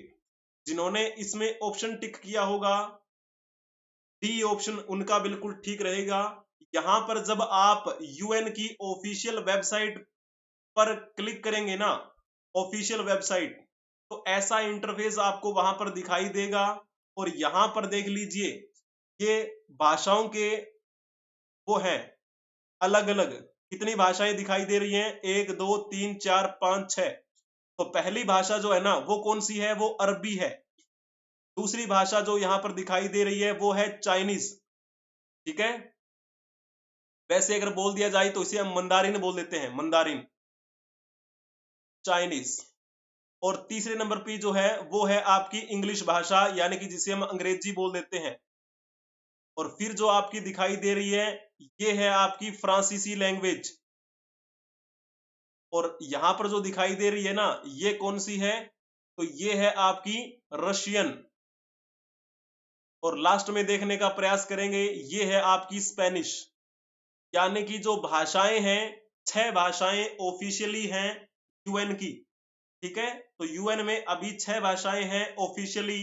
जिन्होंने इसमें ऑप्शन टिक किया होगा डी ऑप्शन, उनका बिल्कुल ठीक रहेगा। यहां पर जब आप यूएन की ऑफिशियल वेबसाइट पर क्लिक करेंगे ना, ऑफिशियल वेबसाइट, तो ऐसा इंटरफेस आपको वहां पर दिखाई देगा। और यहां पर देख लीजिए ये भाषाओं के वो हैं अलग अलग, कितनी भाषाएं दिखाई दे रही हैं? 1 2 3 4 5 6। तो पहली भाषा जो है ना वो कौन सी है? वो अरबी है। दूसरी भाषा जो यहां पर दिखाई दे रही है वो है चाइनीज, ठीक है। वैसे अगर बोल दिया जाए तो इसे हम मंदारिन बोल देते हैं, मंदारिन, चाइनीज। और तीसरे नंबर पे जो है वो है आपकी इंग्लिश भाषा, यानी कि जिसे हम अंग्रेजी बोल देते हैं। और फिर जो आपकी दिखाई दे रही है ये है आपकी फ्रांसीसी लैंग्वेज। और यहां पर जो दिखाई दे रही है ना ये कौन सी है? तो ये है आपकी रशियन। और लास्ट में देखने का प्रयास करेंगे ये है आपकी स्पेनिश। यानी कि जो भाषाएं हैं 6 भाषाएं ऑफिशियली हैं यूएन की, ठीक है। तो यूएन में अभी 6 भाषाएं हैं ऑफिशियली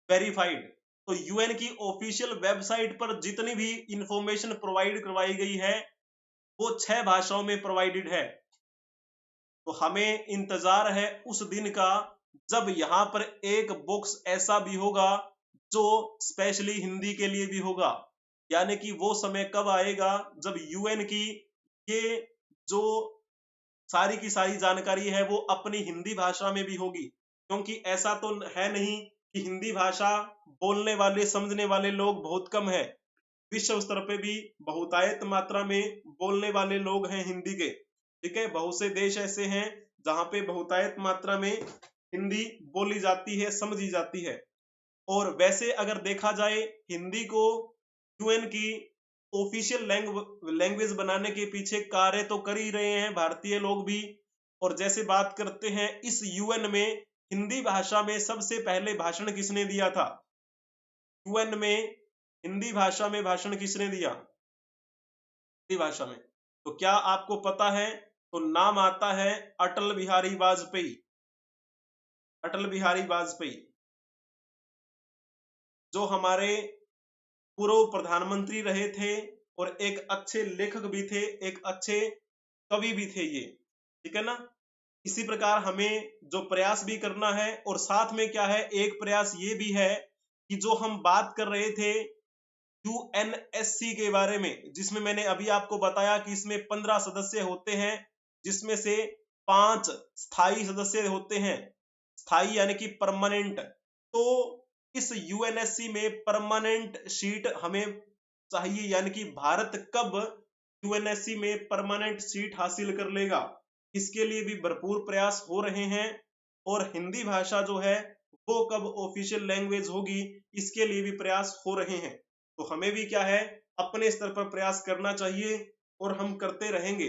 वेरीफाइड। तो यूएन की ऑफिशियल वेबसाइट पर जितनी भी इंफॉर्मेशन प्रोवाइड करवाई गई है वो 6 भाषाओं में प्रोवाइडेड है। तो हमें इंतजार है उस दिन का जब यहाँ पर एक बॉक्स ऐसा भी होगा जो स्पेशली हिंदी के लिए भी होगा। यानी कि वो समय कब आएगा जब यूएन की ये जो सारी की सारी जानकारी है वो अपनी हिंदी भाषा में भी होगी। क्योंकि ऐसा तो है नहीं कि हिंदी भाषा बोलने वाले समझने वाले लोग बहुत कम है। विश्व स्तर पे भी बहुतायत मात्रा में बोलने वाले लोग हैं हिंदी के, ठीक है। बहुत से देश ऐसे हैं जहां पे बहुतायत मात्रा में हिंदी बोली जाती है, समझी जाती है। और वैसे अगर देखा जाए हिंदी को यूएन की ऑफिशियल लैंग्वेज बनाने के पीछे कार्य तो कर ही रहे हैं भारतीय लोग भी। और जैसे बात करते हैं इस यूएन में हिंदी भाषा में सबसे पहले भाषण किसने दिया था? यूएन में हिंदी भाषा में भाषण किसने दिया? हिंदी भाषा में तो क्या आपको पता है? तो नाम आता है अटल बिहारी वाजपेयी। अटल बिहारी वाजपेयी जो हमारे पूर्व प्रधानमंत्री रहे थे और एक अच्छे लेखक भी थे, एक अच्छे कवि भी थे ये, ठीक है ना। इसी प्रकार हमें जो प्रयास भी करना है। और साथ में क्या है, एक प्रयास ये भी है कि जो हम बात कर रहे थे यूएनएससी के बारे में, जिसमें मैंने अभी आपको बताया कि इसमें 15 सदस्य होते हैं, जिसमें से 5 स्थायी सदस्य होते हैं। स्थायी यानी कि परमानेंट। तो इस यूएनएससी में परमानेंट सीट हमें चाहिए, यानी कि भारत कब यूएनएससी में परमानेंट सीट हासिल कर लेगा, इसके लिए भी भरपूर प्रयास हो रहे हैं। और हिंदी भाषा जो है वो कब ऑफिशियल लैंग्वेज होगी, इसके लिए भी प्रयास हो रहे हैं। तो हमें भी क्या है, अपने स्तर पर प्रयास करना चाहिए और हम करते रहेंगे।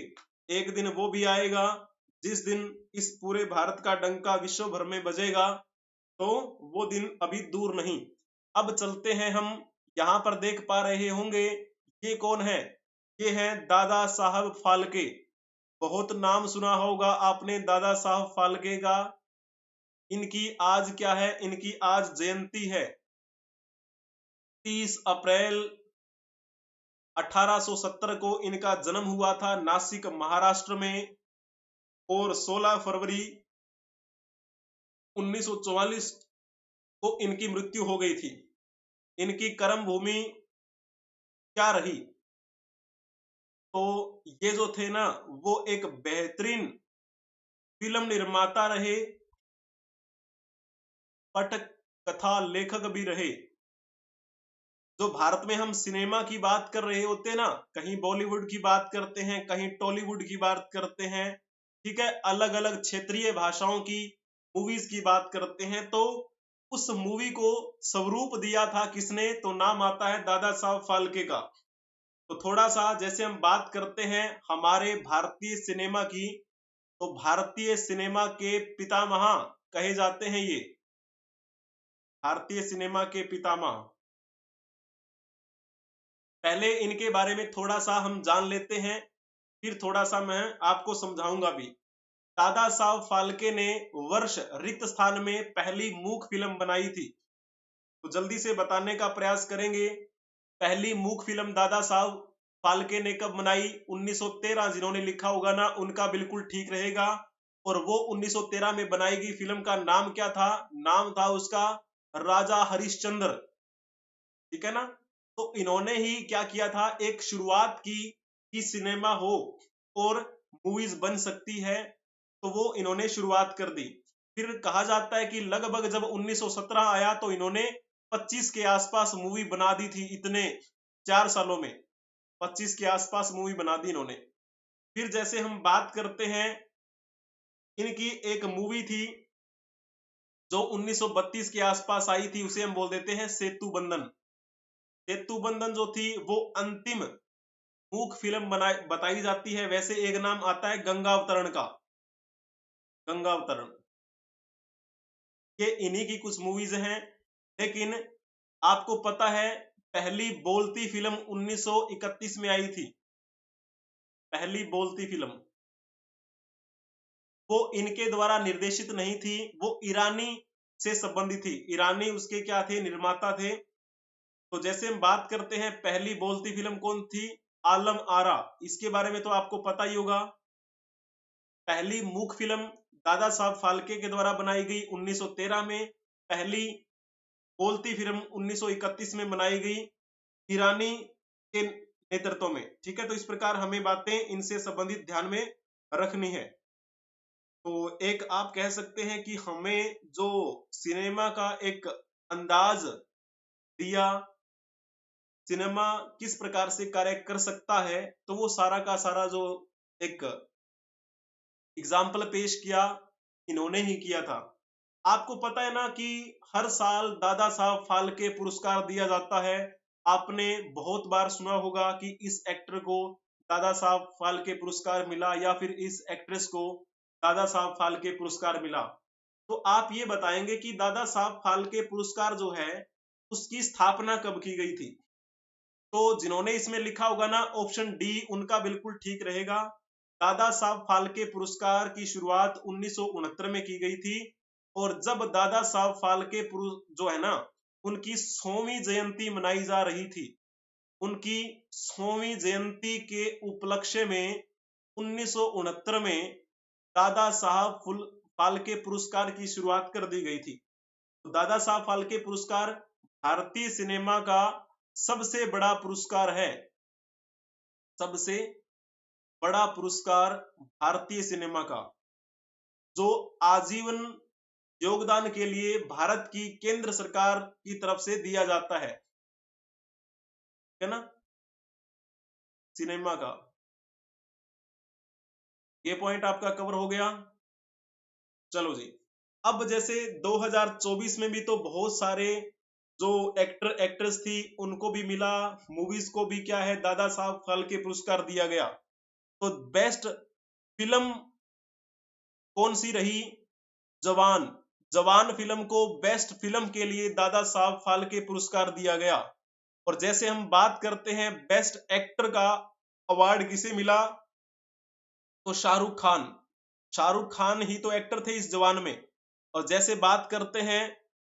एक दिन वो भी आएगा जिस दिन इस पूरे भारत का डंका विश्व भर में बजेगा, तो वो दिन अभी दूर नहीं। अब चलते हैं हम, यहाँ पर देख पा रहे होंगे ये कौन है, ये है दादा साहब फाल्के। बहुत नाम सुना होगा आपने दादा साहब फाल्के का। इनकी आज क्या है, इनकी आज जयंती है। 30 अप्रैल 1870 को इनका जन्म हुआ था नासिक महाराष्ट्र में, और 16 फरवरी 1944 को इनकी मृत्यु हो गई थी। इनकी कर्म भूमि क्या रही, तो ये जो थे ना वो एक बेहतरीन फिल्म निर्माता रहे, पटक कथा लेखक भी रहे। जो भारत में हम सिनेमा की बात कर रहे होते हैं ना, कहीं बॉलीवुड की बात करते हैं, कहीं टॉलीवुड की बात करते हैं, ठीक है, अलग अलग क्षेत्रीय भाषाओं की मूवीज की बात करते हैं, तो उस मूवी को स्वरूप दिया था किसने, तो नाम आता है दादा साहब फाल्के का। तो थोड़ा सा जैसे हम बात करते हैं हमारे भारतीय सिनेमा की, तो भारतीय सिनेमा के पितामह कहे जाते हैं ये, भारतीय सिनेमा के पितामह। पहले इनके बारे में थोड़ा सा हम जान लेते हैं, फिर थोड़ा सा मैं आपको समझाऊंगा भी। दादा साहब फाल्के ने वर्ष रिक्त स्थान में पहली मूक फिल्म बनाई थी, तो जल्दी से बताने का प्रयास करेंगे। पहली मूक फिल्म दादा साहब फाल्के ने कब बनाई, 1913। जिन्होंने लिखा होगा ना उनका बिल्कुल ठीक रहेगा। और वो 1913 में बनाई गई फिल्म का नाम क्या था, नाम था उसका राजा हरिश्चंद्र, ठीक है ना। तो इन्होंने ही क्या किया था, एक शुरुआत की कि सिनेमा हो और मूवीज बन सकती है, तो वो इन्होंने शुरुआत कर दी। फिर कहा जाता है कि लगभग जब 1917 आया तो इन्होंने 25 के आसपास मूवी बना दी थी, इतने 4 सालों में 25 के आसपास मूवी बना दी इन्होंने। फिर जैसे हम बात करते हैं, इनकी एक मूवी थी जो 1932 के आसपास आई थी, उसे हम बोल देते हैं सेतु बंधन। सेतु बंधन जो थी वो अंतिम मूक फिल्म बताई जाती है। वैसे एक नाम आता है गंगावतरण का, गंगावतरण, ये इन्हीं की कुछ मूवीज हैं। लेकिन आपको पता है पहली बोलती फिल्म 1931 में आई थी, पहली बोलती फिल्म वो इनके द्वारा निर्देशित नहीं थी, वो ईरानी से संबंधित थी। ईरानी उसके क्या थे, निर्माता थे। तो जैसे हम बात करते हैं पहली बोलती फिल्म कौन थी, आलम आरा, इसके बारे में तो आपको पता ही होगा। पहली मूक फिल्म दादा साहब फाल्के के द्वारा बनाई गई 1913 में, पहली बोलती फिल्म 1931 में बनाई गई ईरानी के नेतृत्व में, ठीक है। तो इस प्रकार हमें बातें इनसे संबंधित ध्यान में रखनी है। तो एक आप कह सकते हैं कि हमें जो सिनेमा का एक अंदाज दिया, सिनेमा किस प्रकार से कार्य कर सकता है, तो वो सारा का सारा जो एक एग्जाम्पल पेश किया इन्होंने ही किया था। आपको पता है ना कि हर साल दादा साहब फाल्के पुरस्कार दिया जाता है। आपने बहुत बार सुना होगा कि इस एक्टर को दादा साहब फाल्के पुरस्कार मिला या फिर इस एक्ट्रेस को दादा साहब फाल्के पुरस्कार मिला। तो आप ये बताएंगे कि दादा साहब फाल्के पुरस्कार जो है उसकी स्थापना कब की गई थी। तो जिन्होंने इसमें लिखा होगा ना ऑप्शन डी, उनका बिल्कुल ठीक रहेगा। दादा साहब फाल्के पुरस्कार की शुरुआत 1969 में की गई थी, और जब दादा साहब फाल्के जो है ना उनकी 100वीं जयंती मनाई जा रही थी, उनकी 100वीं जयंती के उपलक्ष्य में 1969 में दादा साहब फाल्के पुरस्कार की शुरुआत कर दी गई थी। तो दादा साहब फाल्के पुरस्कार भारतीय सिनेमा का सबसे बड़ा पुरस्कार है, सबसे बड़ा पुरस्कार भारतीय सिनेमा का, जो आजीवन योगदान के लिए भारत की केंद्र सरकार की तरफ से दिया जाता है ना, सिनेमा का। ये पॉइंट आपका कवर हो गया। चलो जी, अब जैसे 2024 में भी तो बहुत सारे जो एक्टर एक्ट्रेस थी उनको भी मिला, मूवीज को भी क्या है दादा साहब फाल्के पुरस्कार दिया गया। तो बेस्ट फिल्म कौन सी रही? जवान। जवान फिल्म को बेस्ट फिल्म के लिए दादा साहब फाल्के पुरस्कार दिया गया। और जैसे हम बात करते हैं बेस्ट एक्टर का अवार्ड किसे मिला, तो शाहरुख खान। शाहरुख खान ही तो एक्टर थे इस जवान में। और जैसे बात करते हैं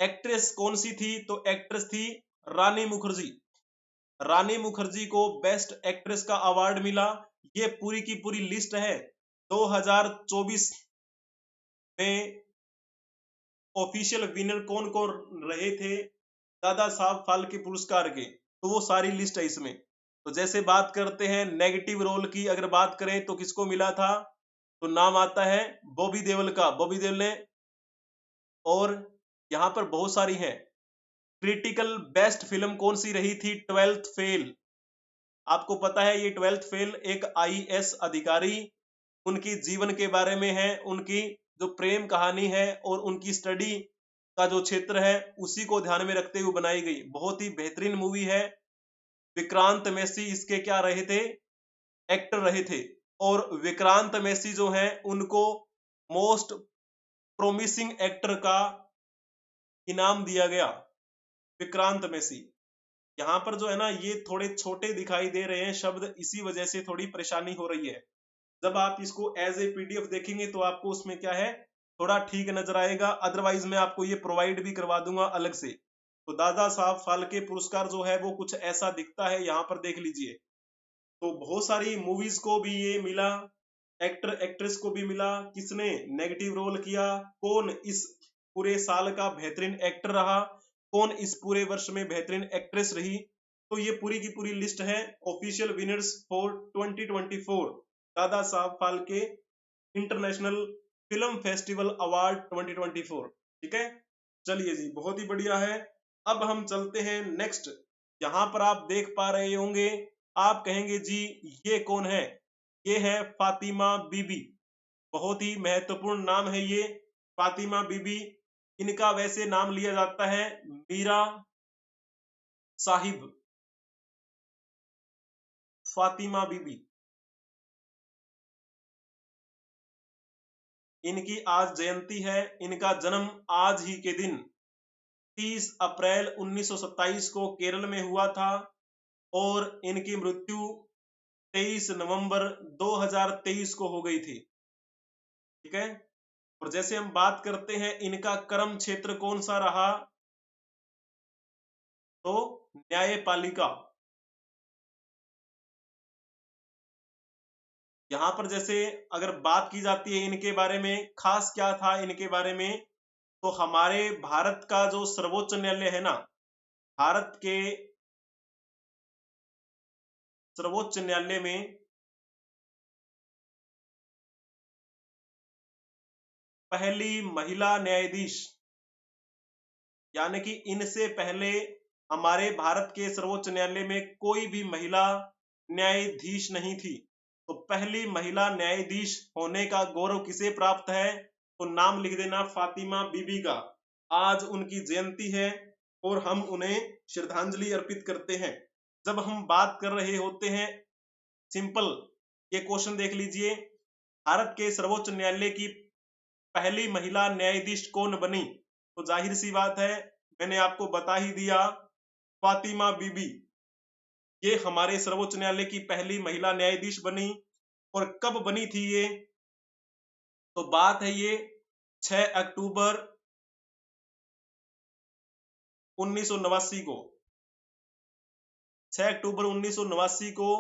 एक्ट्रेस कौन सी थी, तो एक्ट्रेस थी रानी मुखर्जी। रानी मुखर्जी को बेस्ट एक्ट्रेस का अवार्ड मिला। ये पूरी की पूरी लिस्ट है 2024 में ऑफिशियल विनर कौन कौन रहे थे दादा साहब फाल्के पुरस्कार के, तो वो सारी लिस्ट है इसमें। तो जैसे बात करते हैं नेगेटिव रोल की, अगर बात करें तो किसको मिला था, तो नाम आता है बॉबी देओल का, बॉबी देओल ने। और यहां पर बहुत सारी हैं। क्रिटिकल बेस्ट फिल्म कौन सी रही थी, ट्वेल्थ फेल। आपको पता है ये ट्वेल्थ फेल एक आईएएस अधिकारी, उनकी जीवन के बारे में है, उनकी जो प्रेम कहानी है और उनकी स्टडी का जो क्षेत्र है उसी को ध्यान में रखते हुए बनाई गई बहुत ही बेहतरीन मूवी है। विक्रांत मैसी इसके क्या रहे थे, एक्टर रहे थे। और विक्रांत मैसी जो हैं उनको मोस्ट प्रोमिसिंग एक्टर का इनाम दिया गया, विक्रांत मैसी। यहाँ पर जो है ना ये थोड़े छोटे दिखाई दे रहे हैं शब्द, इसी वजह से थोड़ी परेशानी हो रही है। जब आप इसको एज ए पीडीएफ देखेंगे तो आपको उसमें क्या है थोड़ा ठीक नजर आएगा, अदरवाइज मैं आपको ये प्रोवाइड भी करवा दूंगा अलग से। तो दादा साहब फाल्के पुरस्कार जो है वो कुछ ऐसा दिखता है, यहाँ पर देख लीजिए। तो बहुत सारी मूवीज को भी ये मिला, एक्टर एक्ट्रेस को भी मिला। किसने नेगेटिव रोल किया, कौन इस पूरे साल का बेहतरीन एक्टर रहा, कौन इस पूरे वर्ष में बेहतरीन एक्ट्रेस रही। तो ये पूरी की पूरी लिस्ट है official winners for 2024 Dada Saheb Phalke international film festival award 2024। ठीक है, चलिए जी, बहुत ही बढ़िया है। अब हम चलते हैं नेक्स्ट। यहाँ पर आप देख पा रहे होंगे, आप कहेंगे जी ये कौन है, ये है फातिमा बीबी। बहुत ही महत्वपूर्ण नाम है ये, फातिमा बीबी। इनका वैसे नाम लिया जाता है मीरा साहिब, फातिमा बीबी। इनकी आज जयंती है। इनका जन्म आज ही के दिन 30 अप्रैल 1927 को केरल में हुआ था और इनकी मृत्यु 23 नवंबर 2023 को हो गई थी। ठीक है, और जैसे हम बात करते हैं इनका कर्म क्षेत्र कौन सा रहा, तो न्यायपालिका। यहां पर जैसे अगर बात की जाती है इनके बारे में, खास क्या था इनके बारे में, तो हमारे भारत का जो सर्वोच्च न्यायालय है ना, भारत के सर्वोच्च न्यायालय में पहली महिला न्यायाधीश, यानी कि इनसे पहले हमारे भारत के सर्वोच्च न्यायालय में कोई भी महिला न्यायाधीश नहीं थी। तो पहली महिला न्यायाधीश होने का गौरव किसे प्राप्त है, तो नाम लिख देना फातिमा बीबी का। आज उनकी जयंती है और हम उन्हें श्रद्धांजलि अर्पित करते हैं। जब हम बात कर रहे होते हैं, सिंपल ये क्वेश्चन देख लीजिए, भारत के सर्वोच्च न्यायालय की पहली महिला न्यायाधीश कौन बनी, तो जाहिर सी बात है मैंने आपको बता ही दिया, फातिमा बीबी। ये हमारे सर्वोच्च न्यायालय की पहली महिला न्यायाधीश बनी। और कब बनी थी ये, तो बात है ये 6 अक्टूबर 1989 को। 6 अक्टूबर 1989 को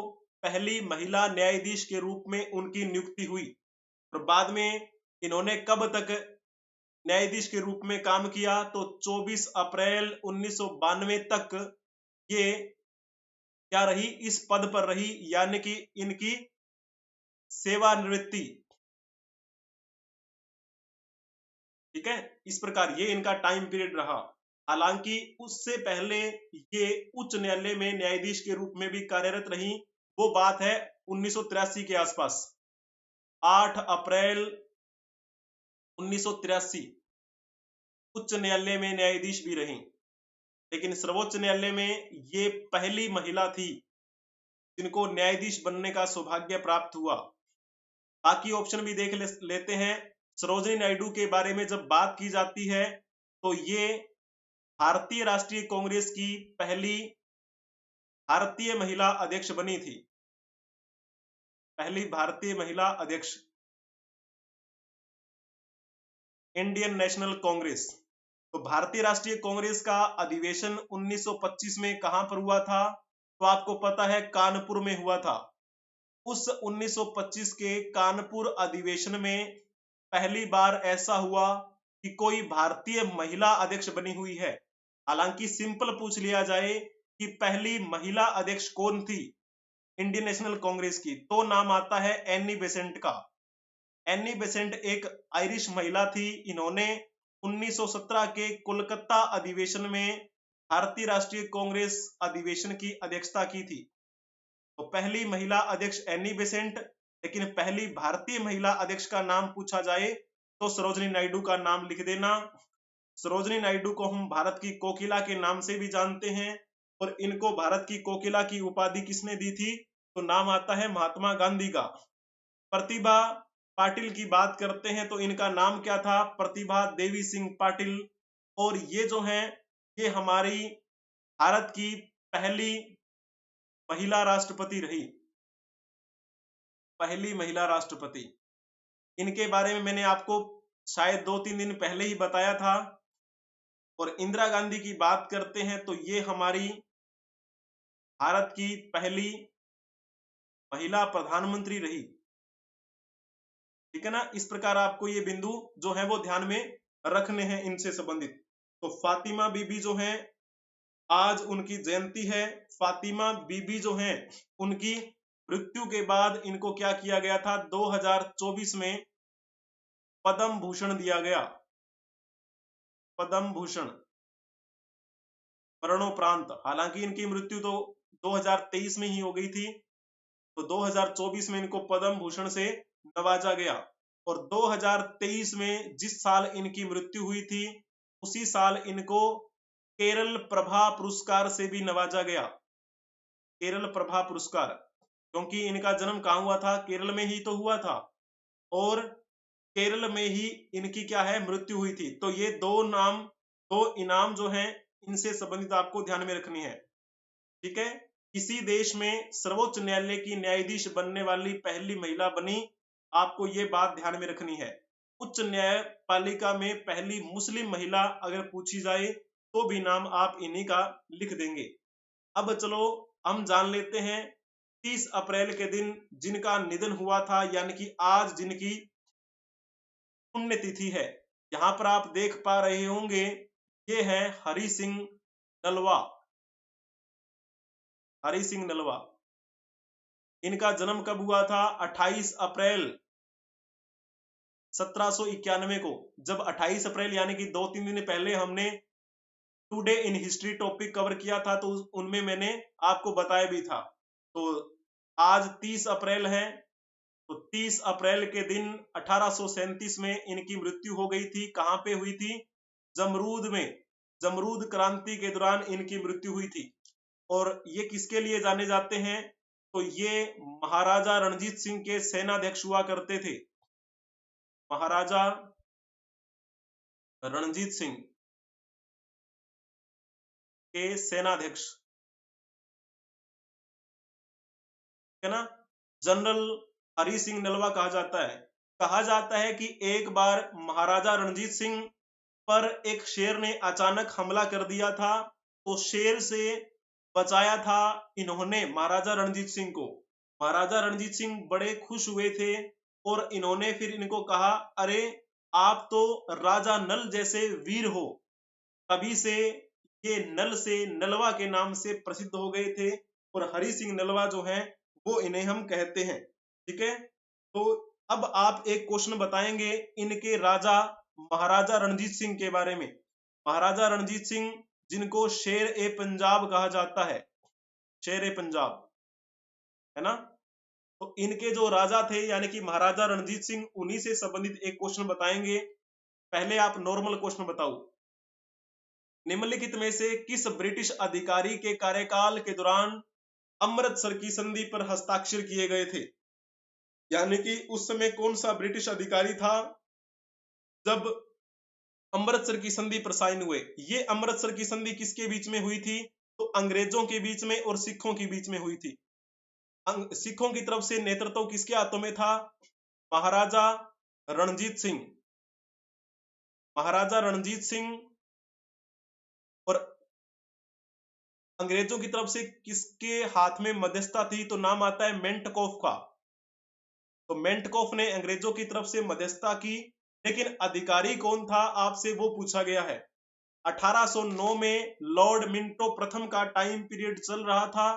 पहली महिला न्यायाधीश के रूप में उनकी नियुक्ति हुई। और बाद में इन्होंने कब तक न्यायाधीश के रूप में काम किया, तो 24 अप्रैल 1992 तक ये क्या रही, इस पद पर रही, यानी कि इनकी सेवानिवृत्ति। ठीक है, इस प्रकार ये इनका टाइम पीरियड रहा। हालांकि उससे पहले ये उच्च न्यायालय में न्यायाधीश के रूप में भी कार्यरत रही। वो बात है 1983 के आसपास। 8 अप्रैल 1983 उच्च न्यायालय में न्यायाधीश भी रही। लेकिन सर्वोच्च न्यायालय में ये पहली महिला थी जिनको न्यायाधीश बनने का सौभाग्य प्राप्त हुआ। बाकी ऑप्शन भी देख लेते हैं। सरोजिनी नायडू के बारे में जब बात की जाती है तो ये भारतीय राष्ट्रीय कांग्रेस की पहली भारतीय महिला अध्यक्ष बनी थी। पहली भारतीय महिला अध्यक्ष इंडियन नेशनल कांग्रेस। तो भारतीय राष्ट्रीय कांग्रेस का अधिवेशन 1925 में कहां पर हुआ था? तो आपको पता है कानपुर में हुआ था। उस 1925 के कानपुर अधिवेशन में पहली बार ऐसा हुआ कि कोई भारतीय महिला अध्यक्ष बनी हुई है। हालांकि सिंपल पूछ लिया जाए कि पहली महिला अध्यक्ष कौन थी इंडियन नेशनल कांग्रेस की, तो नाम आता है एनी बेसेंट का। एनी बेसेंट एक आयरिश महिला थी। इन्होंने 1917 के कोलकाता अधिवेशन में भारतीय राष्ट्रीय कांग्रेस अधिवेशन की अध्यक्षता की थी। तो पहली महिला अध्यक्ष एनी बेसेंट। लेकिन पहली भारतीय महिला अध्यक्ष का नाम पूछा जाए तो सरोजिनी नायडू का नाम लिख देना। सरोजिनी नायडू को हम भारत की कोकिला के नाम से भी जानते हैं, और इनको भारत की कोकिला की उपाधि किसने दी थी? तो नाम आता है महात्मा गांधी का। प्रतिभा पाटिल की बात करते हैं तो इनका नाम क्या था? प्रतिभा देवी सिंह पाटिल। और ये जो है ये हमारी भारत की पहली महिला राष्ट्रपति रही। पहली महिला राष्ट्रपति। इनके बारे में मैंने आपको शायद 2-3 दिन पहले ही बताया था। और इंदिरा गांधी की बात करते हैं तो ये हमारी भारत की पहली महिला प्रधानमंत्री रही। ठीक है ना, इस प्रकार आपको ये बिंदु जो है वो ध्यान में रखने हैं इनसे संबंधित। तो फातिमा बीबी जो है आज उनकी जयंती है। फातिमा बीबी जो है उनकी मृत्यु के बाद इनको क्या किया गया था? 2024 में पद्म भूषण दिया गया। पद्म भूषण मरणोपरांत। हालांकि इनकी मृत्यु तो 2023 में ही हो गई थी, तो 2024 में इनको पद्म भूषण से नवाजा गया। और 2023 में जिस साल इनकी मृत्यु हुई थी उसी साल इनको केरल प्रभा पुरस्कार से भी नवाजा गया। केरल प्रभा पुरस्कार, क्योंकि इनका जन्म कहां हुआ था? केरल में ही तो हुआ था, और केरल में ही इनकी क्या है? मृत्यु हुई थी। तो ये दो इनाम जो हैं इनसे संबंधित आपको ध्यान में रखनी है। ठीक है, किसी देश में सर्वोच्च न्यायालय की न्यायाधीश बनने वाली पहली महिला बनी, आपको ये बात ध्यान में रखनी है। उच्च न्यायपालिका में पहली मुस्लिम महिला अगर पूछी जाए तो भी नाम आप इन्हीं का लिख देंगे। अब चलो हम जान लेते हैं 30 अप्रैल के दिन जिनका निधन हुआ था, यानी कि आज जिनकी पुण्यतिथि है। यहाँ पर आप देख पा रहे होंगे ये है हरि सिंह नलवा। हरि सिंह नलवा। इनका जन्म कब हुआ था? 28 अप्रैल 1791 को। जब 28 अप्रैल यानी कि 2-3 दिन पहले हमने today in history topic cover किया था तो उनमें मैंने आपको बताया भी था। तो आज 30 अप्रैल है, तो 30 अप्रैल के दिन 1837 में इनकी मृत्यु हो गई थी। कहां पे हुई थी? जमरूद में। जमरूद क्रांति के दौरान इनकी मृत्यु हुई थी। और ये किसके लिए जाने जाते हैं? तो ये महाराजा रणजीत सिंह के सेनाध्यक्ष हुआ करते थे। महाराजा रणजीत सिंह के सेनाध्यक्ष, है ना। जनरल हरि सिंह नलवा कहा जाता है। कहा जाता है कि एक बार महाराजा रणजीत सिंह पर एक शेर ने अचानक हमला कर दिया था, तो शेर से बचाया था इन्होंने महाराजा रणजीत सिंह को। महाराजा रणजीत सिंह बड़े खुश हुए थे और इन्होंने फिर इनको कहा, अरे आप तो राजा नल जैसे वीर हो। तभी से ये नल से नलवा के नाम से प्रसिद्ध हो गए थे, और हरि सिंह नलवा जो है वो इन्हें हम कहते हैं। ठीक है, तो अब आप एक क्वेश्चन बताएंगे, इनके राजा महाराजा रणजीत सिंह के बारे में। महाराजा रणजीत सिंह, जिनको शेर ए पंजाब कहा जाता है, शेर ए पंजाब, है ना। तो इनके जो राजा थे यानी कि महाराजा रणजीत सिंह, उन्हीं से संबंधित एक क्वेश्चन बताएंगे। पहले आप नॉर्मल क्वेश्चन बताओ। निम्नलिखित में से किस ब्रिटिश अधिकारी के कार्यकाल के दौरान अमृतसर की संधि पर हस्ताक्षर किए गए थे? यानी कि उस समय कौन सा ब्रिटिश अधिकारी था जब अमृतसर की संधि पर साइन हुए? ये अमृतसर की संधि किसके बीच में हुई थी? तो अंग्रेजों के बीच में और सिखों के बीच में हुई थी। सिखों की तरफ से नेतृत्व किसके हाथों में था? महाराजा रणजीत सिंह। महाराजा रणजीत सिंह। और अंग्रेजों की तरफ से किसके हाथ में मध्यस्थता थी? तो नाम आता है मेंटकॉफ का। तो मेंटकॉफ ने अंग्रेजों की तरफ से मध्यस्थता की, लेकिन अधिकारी कौन था आपसे वो पूछा गया है। 1809 में लॉर्ड मिंटो प्रथम का टाइम पीरियड चल रहा था,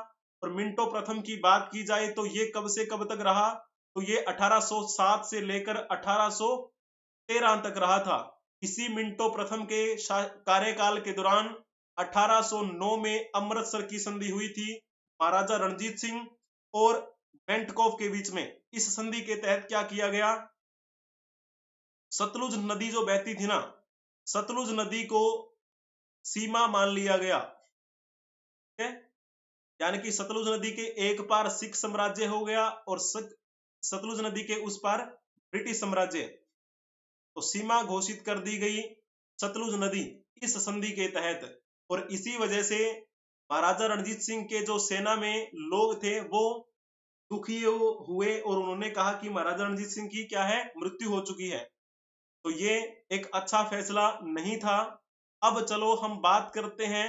और मिंटो प्रथम की बात की जाए तो ये कब से कब तक रहा? तो ये 1807 से लेकर 1813 तक रहा था। इसी मिंटो प्रथम के कार्यकाल के दौरान 1809 में अमृतसर की संधि हुई थी महाराजा रणजीत सिंह और मेंटकॉफ के बीच में। इस संधि के तहत क्या किया गया? सतलुज नदी जो बहती थी ना, सतलुज नदी को सीमा मान लिया गया। ठीक है, यानी कि सतलुज नदी के एक पार सिख साम्राज्य हो गया और सतलुज नदी के उस पार ब्रिटिश साम्राज्य। तो सीमा घोषित कर दी गई सतलुज नदी इस संधि के तहत। और इसी वजह से महाराजा रणजीत सिंह के जो सेना में लोग थे वो दुखी हुए और उन्होंने कहा कि महाराजा रणजीत सिंह की क्या है, मृत्यु हो चुकी है। तो ये एक अच्छा फैसला नहीं था। अब चलो हम बात करते हैं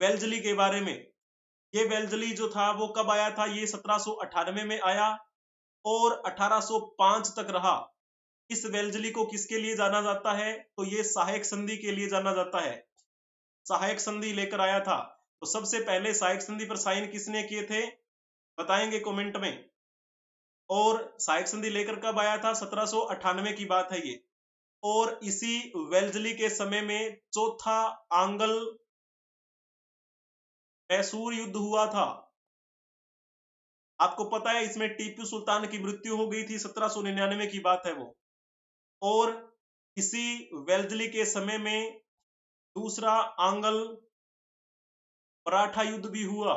वेल्जली के बारे में। ये वेल्जली जो था वो कब आया था? ये 1798 में आया और 1805 तक रहा। इस वेल्जली को किसके लिए जाना जाता है? तो ये सहायक संधि के लिए जाना जाता है। सहायक संधि लेकर आया था। तो सबसे पहले सहायक संधि पर साइन किसने किए थे? बताएंगे कमेंट में। और सहायक संधि लेकर कब आया था? 1798 की बात है ये। और इसी वेल्जली के समय में चौथा आंग्ल मैसूर युद्ध हुआ था। आपको पता है इसमें टीपू सुल्तान की मृत्यु हो गई थी, 1799 की बात है वो। और इसी वेल्जली के समय में दूसरा आंग्ल मराठा युद्ध भी हुआ।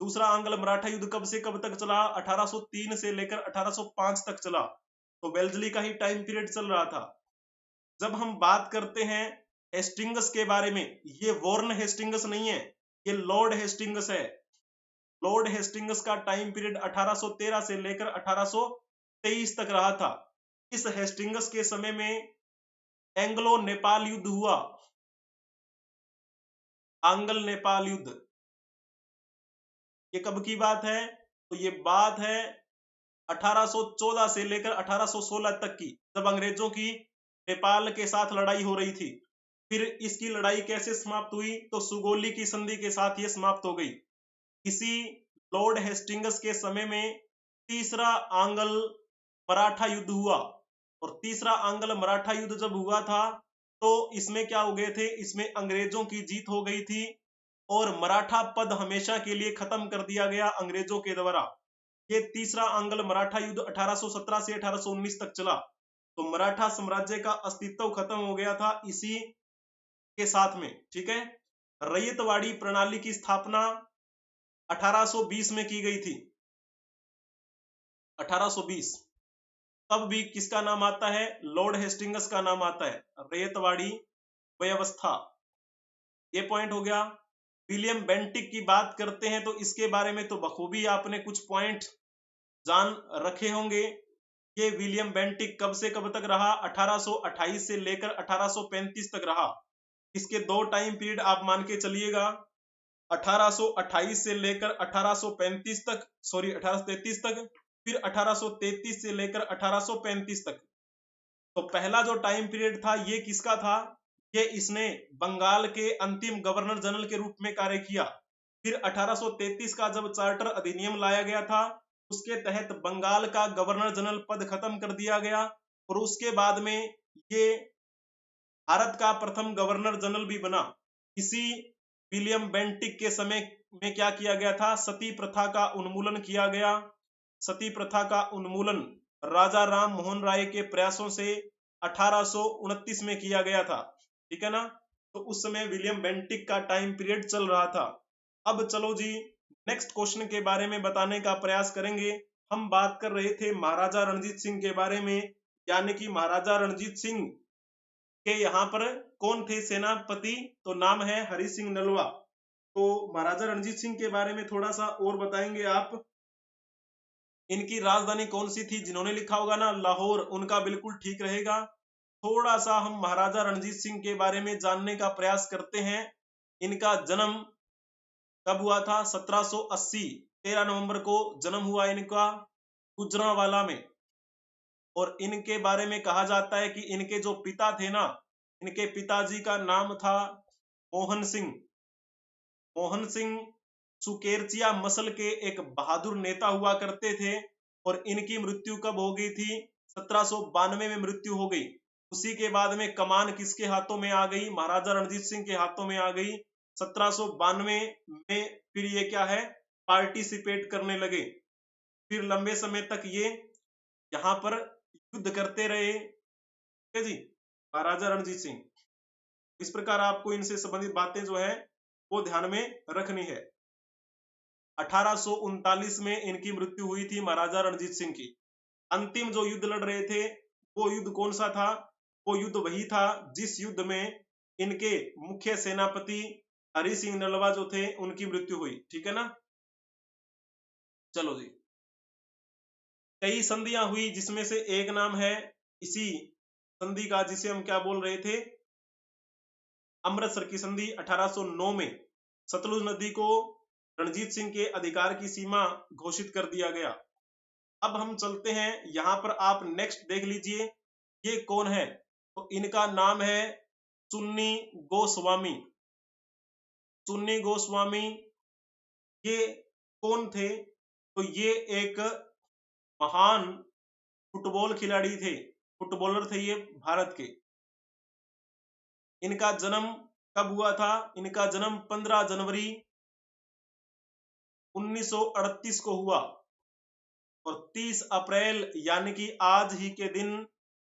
दूसरा आंग्ल मराठा युद्ध कब से कब तक चला? 1803 से लेकर 1805 तक चला। तो वेल्जली का ही टाइम पीरियड चल रहा था। जब हम बात करते हैं हेस्टिंग्स के बारे में, ये वॉरेन हेस्टिंग्स नहीं है, ये लॉर्ड हेस्टिंग्स है। लॉर्ड हेस्टिंग्स का टाइम पीरियड 1813 से लेकर 1823 तक रहा था। इस हेस्टिंग्स के समय में एंग्लो नेपाल युद्ध हुआ। आंग्ल नेपाल युद्ध, ये कब की बात है? तो ये बात है 1814 से लेकर 1816 तक की, जब अंग्रेजों की नेपाल के साथ लड़ाई हो रही थी। फिर इसकी लड़ाई कैसे समाप्त हुई? तो सुगोली की संधि के साथ ये समाप्त हो गई। इसी लॉर्ड हेस्टिंग्स के समय में तीसरा आंग्ल मराठा युद्ध हुआ। और तीसरा आंग्ल मराठा युद्ध जब हुआ था तो इसमें क्या हो गए थे? इसमें अंग्रेजों की जीत हो गई थी और मराठा पद हमेशा के लिए खत्म कर दिया गया अंग्रेजों के द्वारा। ये तीसरा आंग्ल मराठा युद्ध 1817 से 1819 तक चला। तो मराठा साम्राज्य का अस्तित्व खत्म हो गया था इसी के साथ में। ठीक है, रैयतवाड़ी प्रणाली की स्थापना 1820 में की गई थी। 1820 तब भी किसका नाम आता है? लॉर्ड हेस्टिंग्स का नाम आता है, रैयतवाड़ी व्यवस्था। ये पॉइंट हो गया। विलियम बेंटिक की बात करते हैं तो इसके बारे में तो बखूबी आपने कुछ पॉइंट जान रखे होंगे। ये विलियम बेंटिक कब से कब तक रहा? 1828 से लेकर 1835 तक रहा। इसके दो टाइम पीरियड आप मान के चलिएगा, 1828 से लेकर 1835 तक, सॉरी 1833 तक, फिर 1833 से लेकर 1835 तक। तो पहला जो टाइम पीरियड था ये किसका था? ये इसने बंगाल के अंतिम गवर्नर जनरल के रूप में कार्य किया। फिर 1833 का जब चार्टर अधिनियम लाया गया था उसके तहत बंगाल का गवर्नर जनरल पद खत्म कर दिया गया और उसके बाद में ये भारत का प्रथम गवर्नर जनरल भी बना। इसी विलियम बेंटिक के समय में क्या किया गया था, सती प्रथा का उन्मूलन किया गया। सती प्रथा का उन्मूलन राजा राम मोहन राय के प्रयासों से 1829 में किया गया था, ठीक है ना। तो उस समय विलियम बेंटिक का टाइम पीरियड चल रहा था। अब चलो जी नेक्स्ट क्वेश्चन के बारे में बताने का प्रयास करेंगे। हम बात कर रहे थे महाराजा रणजीत सिंह के बारे में, यानी कि महाराजा रणजीत सिंह के यहाँ पर कौन थे सेनापति, तो नाम है हरि सिंह नलवा। तो महाराजा रणजीत सिंह के बारे में थोड़ा सा और बताएंगे आप। इनकी राजधानी कौन सी थी, जिन्होंने लिखा होगा ना लाहौर, उनका बिल्कुल ठीक रहेगा। थोड़ा सा हम महाराजा रणजीत सिंह के बारे में जानने का प्रयास करते हैं। इनका जन्म कब हुआ था, 1780, 13 नवंबर को जन्म हुआ इनका गुजरांवाला में। और इनके बारे में कहा जाता है कि इनके जो पिता थे ना, इनके पिताजी का नाम था मोहन सिंह। मोहन सिंह सुकेरचिया मसल के एक बहादुर नेता हुआ करते थे। और इनकी मृत्यु कब हो गई थी, 1792 में मृत्यु हो गई। उसी के बाद में कमान किसके हाथों में आ गई, महाराजा रणजीत सिंह के हाथों में आ गई 1792 में। फिर ये क्या है, पार्टिसिपेट करने लगे। फिर लंबे समय तक ये यहाँ पर युद्ध करते रहे, ठीक है जी, महाराजा रणजीत सिंह। इस प्रकार आपको इनसे संबंधित बातें जो है वो ध्यान में रखनी है। 1839 में इनकी मृत्यु हुई थी महाराजा रणजीत सिंह की। अंतिम जो युद्ध लड़ रहे थे वो युद्ध कौन सा था, वो युद्ध वही था जिस युद्ध में इनके मुख्य सेनापति हरि सिंह नलवा जो थे उनकी मृत्यु हुई, ठीक है ना। चलो जी, कई संधियां हुई जिसमें से एक नाम है इसी संधि का, जिसे हम क्या बोल रहे थे, अमृतसर की संधि। 1809 में सतलुज नदी को रणजीत सिंह के अधिकार की सीमा घोषित कर दिया गया। अब हम चलते हैं यहां पर, आप नेक्स्ट देख लीजिए ये कौन है, तो इनका नाम है चुन्नी गोस्वामी। चुन्नी गोस्वामी ये कौन थे, तो ये एक महान फुटबॉल खिलाड़ी थे, फुटबॉलर थे ये भारत के। इनका जन्म कब हुआ था, इनका जन्म 15 जनवरी 1938 को हुआ। और 30 अप्रैल यानी कि आज ही के दिन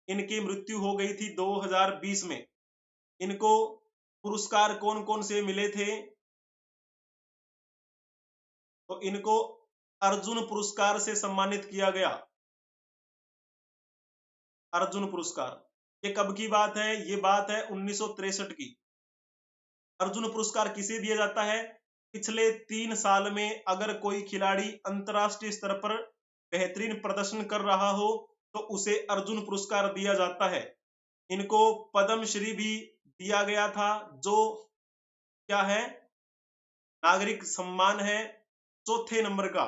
इनकी मृत्यु हो गई थी 2020 में। इनको पुरस्कार कौन कौन से मिले थे, तो इनको अर्जुन पुरस्कार से सम्मानित किया गया। अर्जुन पुरस्कार, ये कब की बात है, ये बात है 1963 की। अर्जुन पुरस्कार किसे दिया जाता है, पिछले 3 साल में अगर कोई खिलाड़ी अंतरराष्ट्रीय स्तर पर बेहतरीन प्रदर्शन कर रहा हो तो उसे अर्जुन पुरस्कार दिया जाता है। इनको पद्मश्री भी दिया गया था, जो क्या है, नागरिक सम्मान है, चौथे नंबर का।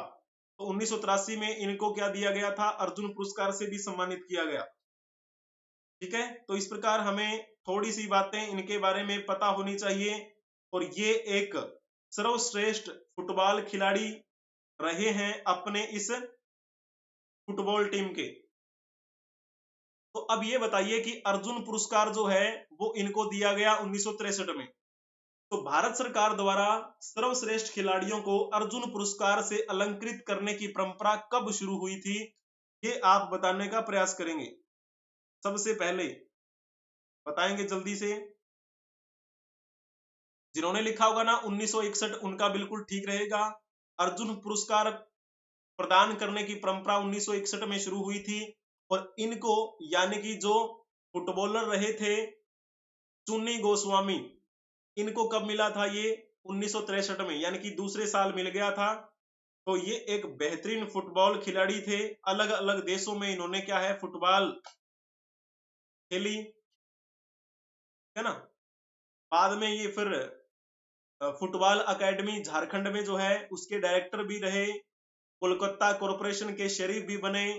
तो 1983 में इनको क्या दिया गया था, अर्जुन पुरस्कार से भी सम्मानित किया गया, ठीक है। तो इस प्रकार हमें थोड़ी सी बातें इनके बारे में पता होनी चाहिए। और ये एक सर्वश्रेष्ठ फुटबॉल खिलाड़ी रहे हैं अपने इस फुटबॉल टीम के। तो अब ये बताइए कि अर्जुन पुरस्कार जो है वो इनको दिया गया 1963 में। तो भारत सरकार द्वारा सर्वश्रेष्ठ खिलाड़ियों को अर्जुन पुरस्कार से अलंकृत करने की परंपरा कब शुरू हुई थी, ये आप बताने का प्रयास करेंगे। सबसे पहले बताएंगे जल्दी से, जिन्होंने लिखा होगा ना 1961, उनका बिल्कुल ठीक रहेगा। अर्जुन पुरस्कार प्रदान करने की परंपरा 1961 में शुरू हुई थी। और इनको यानी कि जो फुटबॉलर रहे थे चुन्नी गोस्वामी, इनको कब मिला था, ये 1963 में, यानी कि दूसरे साल मिल गया था। तो ये एक बेहतरीन फुटबॉल खिलाड़ी थे। अलग अलग देशों में इन्होंने क्या है, फुटबॉल खेली, है ना। बाद में ये फिर फुटबॉल अकेडमी झारखंड में जो है उसके डायरेक्टर भी रहे, कोलकाता कॉरपोरेशन के शरीफ भी बने।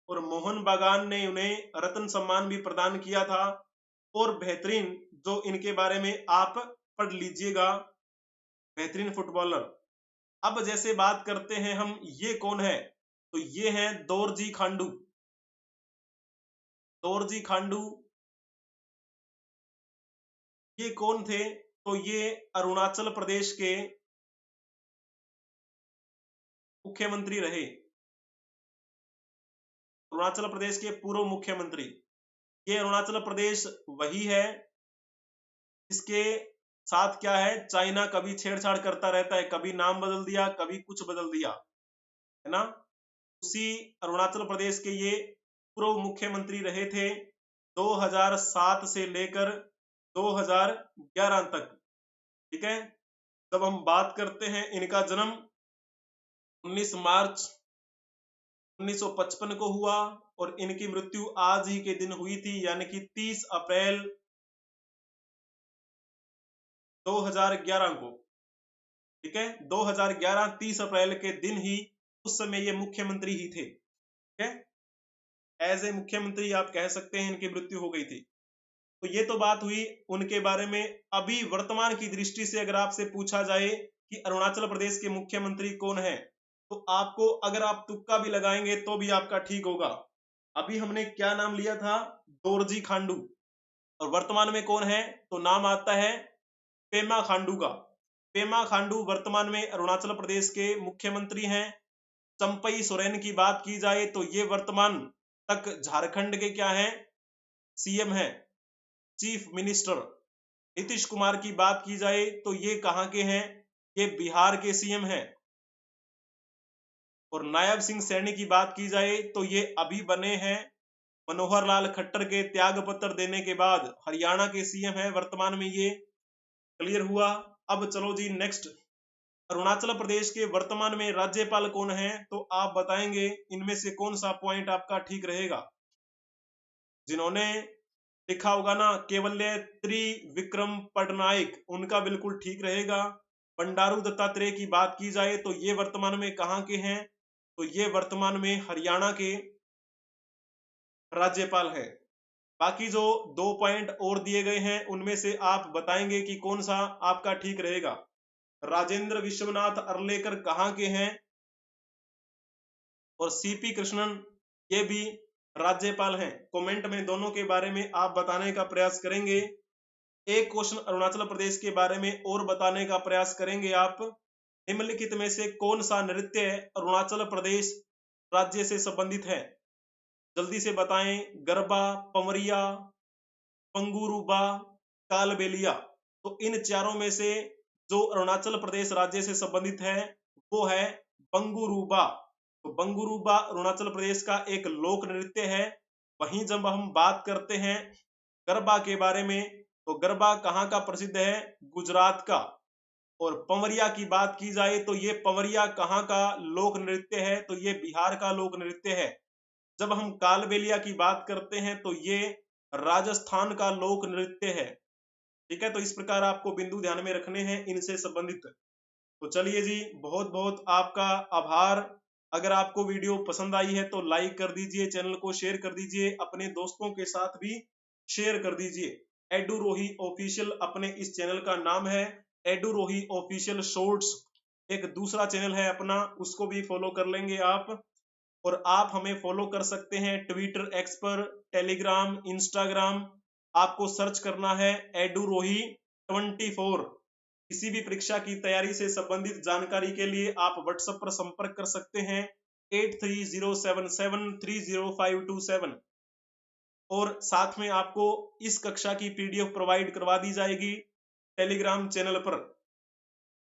और मोहन बागान ने उन्हें रत्न सम्मान भी प्रदान किया था। और बेहतरीन जो इनके बारे में आप पढ़ लीजिएगा, बेहतरीन फुटबॉलर। अब जैसे बात करते हैं हम, ये कौन है, तो ये है दोरजी खांडू। दोरजी खांडू ये कौन थे? तो ये अरुणाचल प्रदेश के मुख्यमंत्री रहे, अरुणाचल प्रदेश के पूर्व मुख्यमंत्री। ये अरुणाचल प्रदेश वही है इसके साथ क्या है, चाइना कभी छेड़छाड़ करता रहता है, कभी नाम बदल दिया, कभी कुछ बदल दिया, है ना। उसी अरुणाचल प्रदेश के ये पूर्व मुख्यमंत्री रहे थे 2007 से लेकर 2011 तक, ठीक है। जब हम बात करते हैं इनका जन्म 19 मार्च 1955 को हुआ और इनकी मृत्यु आज ही के दिन हुई थी, यानी कि 30 अप्रैल 2011 को, ठीक है। 2011 30 अप्रैल के दिन ही, उस समय ये मुख्यमंत्री ही थे, ठीक है। एज ए मुख्यमंत्री आप कह सकते हैं इनकी मृत्यु हो गई थी। तो ये तो बात हुई उनके बारे में। अभी वर्तमान की दृष्टि से अगर आपसे पूछा जाए कि अरुणाचल प्रदेश के मुख्यमंत्री कौन है, तो आपको, अगर आप तुक्का भी लगाएंगे तो भी आपका ठीक होगा। अभी हमने क्या नाम लिया था? दोरजी खांडू। और वर्तमान में कौन है? तो नाम आता है पेमा खांडू का। पेमा खांडू वर्तमान में अरुणाचल प्रदेश के मुख्यमंत्री हैं। चंपई सोरेन की बात की जाए तो ये वर्तमान तक झारखंड के क्या है? सीएम है, चीफ मिनिस्टर। नीतीश कुमार की बात की जाए तो ये कहां के हैं? ये बिहार के सीएम हैं। और नायब सिंह सैनी की बात की जाए तो ये अभी बने हैं मनोहर लाल खट्टर के त्याग पत्र देने के बाद हरियाणा के सीएम है वर्तमान में। ये क्लियर हुआ। अब चलो जी नेक्स्ट, अरुणाचल प्रदेश के वर्तमान में राज्यपाल कौन है? तो आप बताएंगे इनमें से कौन सा पॉइंट आपका ठीक रहेगा। जिन्होंने लिखा होगा ना केवल्य त्रिविक्रम पटनायक, उनका बिल्कुल ठीक रहेगा। बंडारू दत्तात्रेय की बात की जाए तो ये वर्तमान में कहां के हैं? तो ये वर्तमान में हरियाणा के राज्यपाल हैं। बाकी जो 2 पॉइंट और दिए गए हैं उनमें से आप बताएंगे कि कौन सा आपका ठीक रहेगा। राजेंद्र विश्वनाथ अर्लेकर कहां के हैं? और सीपी कृष्णन ये भी राज्यपाल हैं। कमेंट में दोनों के बारे में आप बताने का प्रयास करेंगे। एक क्वेश्चन अरुणाचल प्रदेश के बारे में और बताने का प्रयास करेंगे आप। निम्नलिखित में से कौन सा नृत्य अरुणाचल प्रदेश राज्य से संबंधित है? जल्दी से बताएं। गरबा, पमरिया, पंगुरुबा, कालबेलिया। तो इन चारों में से जो अरुणाचल प्रदेश राज्य से संबंधित है वो है बंगुरुबा। तो बंगुरुबा अरुणाचल प्रदेश का एक लोक नृत्य है। वहीं जब हम बात करते हैं गरबा के बारे में, तो गरबा कहाँ का प्रसिद्ध है? गुजरात का। और पमरिया की बात की जाए तो ये पमरिया कहाँ का लोक नृत्य है? तो ये बिहार का लोक नृत्य है। जब हम कालबेलिया की बात करते हैं तो ये राजस्थान का लोक नृत्य है, ठीक है। तो इस प्रकार आपको बिंदु ध्यान में रखने हैं इनसे संबंधित। तो चलिए जी, बहुत बहुत आपका आभार। अगर आपको वीडियो पसंद आई है तो लाइक कर दीजिए, चैनल को शेयर कर दीजिए, अपने दोस्तों के साथ भी शेयर कर दीजिए। एडू रोही ऑफिशियल अपने इस चैनल का नाम है, एडू रोही ऑफिशियल शॉर्ट्स। एक दूसरा चैनल है अपना, उसको भी फॉलो कर लेंगे आप। और आप हमें फॉलो कर सकते हैं ट्विटर, एक्स पर, टेलीग्राम, इंस्टाग्राम। आपको सर्च करना है एडू रोही 24। किसी भी परीक्षा की तैयारी से संबंधित जानकारी के लिए आप व्हाट्सएप पर संपर्क कर सकते हैं 8307730527। और साथ में आपको इस कक्षा की पीडीएफ प्रोवाइड करवा दी जाएगी टेलीग्राम चैनल पर।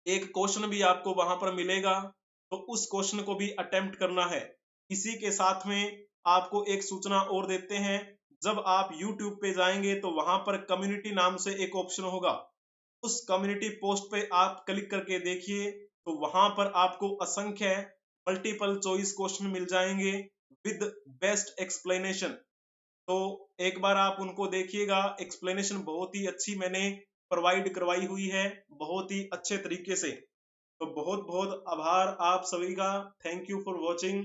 एक क्वेश्चन भी आपको वहां पर मिलेगा, तो उस क्वेश्चन को भी अटेम्प्ट करना है। इसी के साथ में आपको एक सूचना और देते हैं, जब आप YouTube पे जाएंगे तो वहां पर कम्युनिटी नाम से एक ऑप्शन होगा। उस कम्युनिटी पोस्ट पे आप क्लिक करके देखिए, तो वहां पर आपको असंख्य मल्टीपल चॉइस क्वेश्चन मिल जाएंगे विद बेस्ट एक्सप्लेनेशन। तो एक बार आप उनको देखिएगा, एक्सप्लेनेशन बहुत ही अच्छी मैंने प्रोवाइड करवाई हुई है, बहुत ही अच्छे तरीके से। तो बहुत बहुत आभार आप सभी का। Thank you for watching.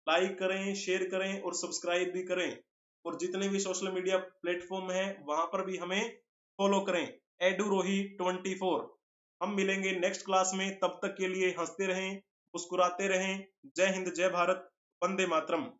Like करें, शेयर करें और सब्सक्राइब भी करें। और जितने भी सोशल मीडिया प्लेटफॉर्म है वहां पर भी हमें फॉलो करें, एडू रोही 24। हम मिलेंगे नेक्स्ट क्लास में, तब तक के लिए हंसते रहें, मुस्कुराते रहें। जय हिंद, जय भारत, वंदे मातरम।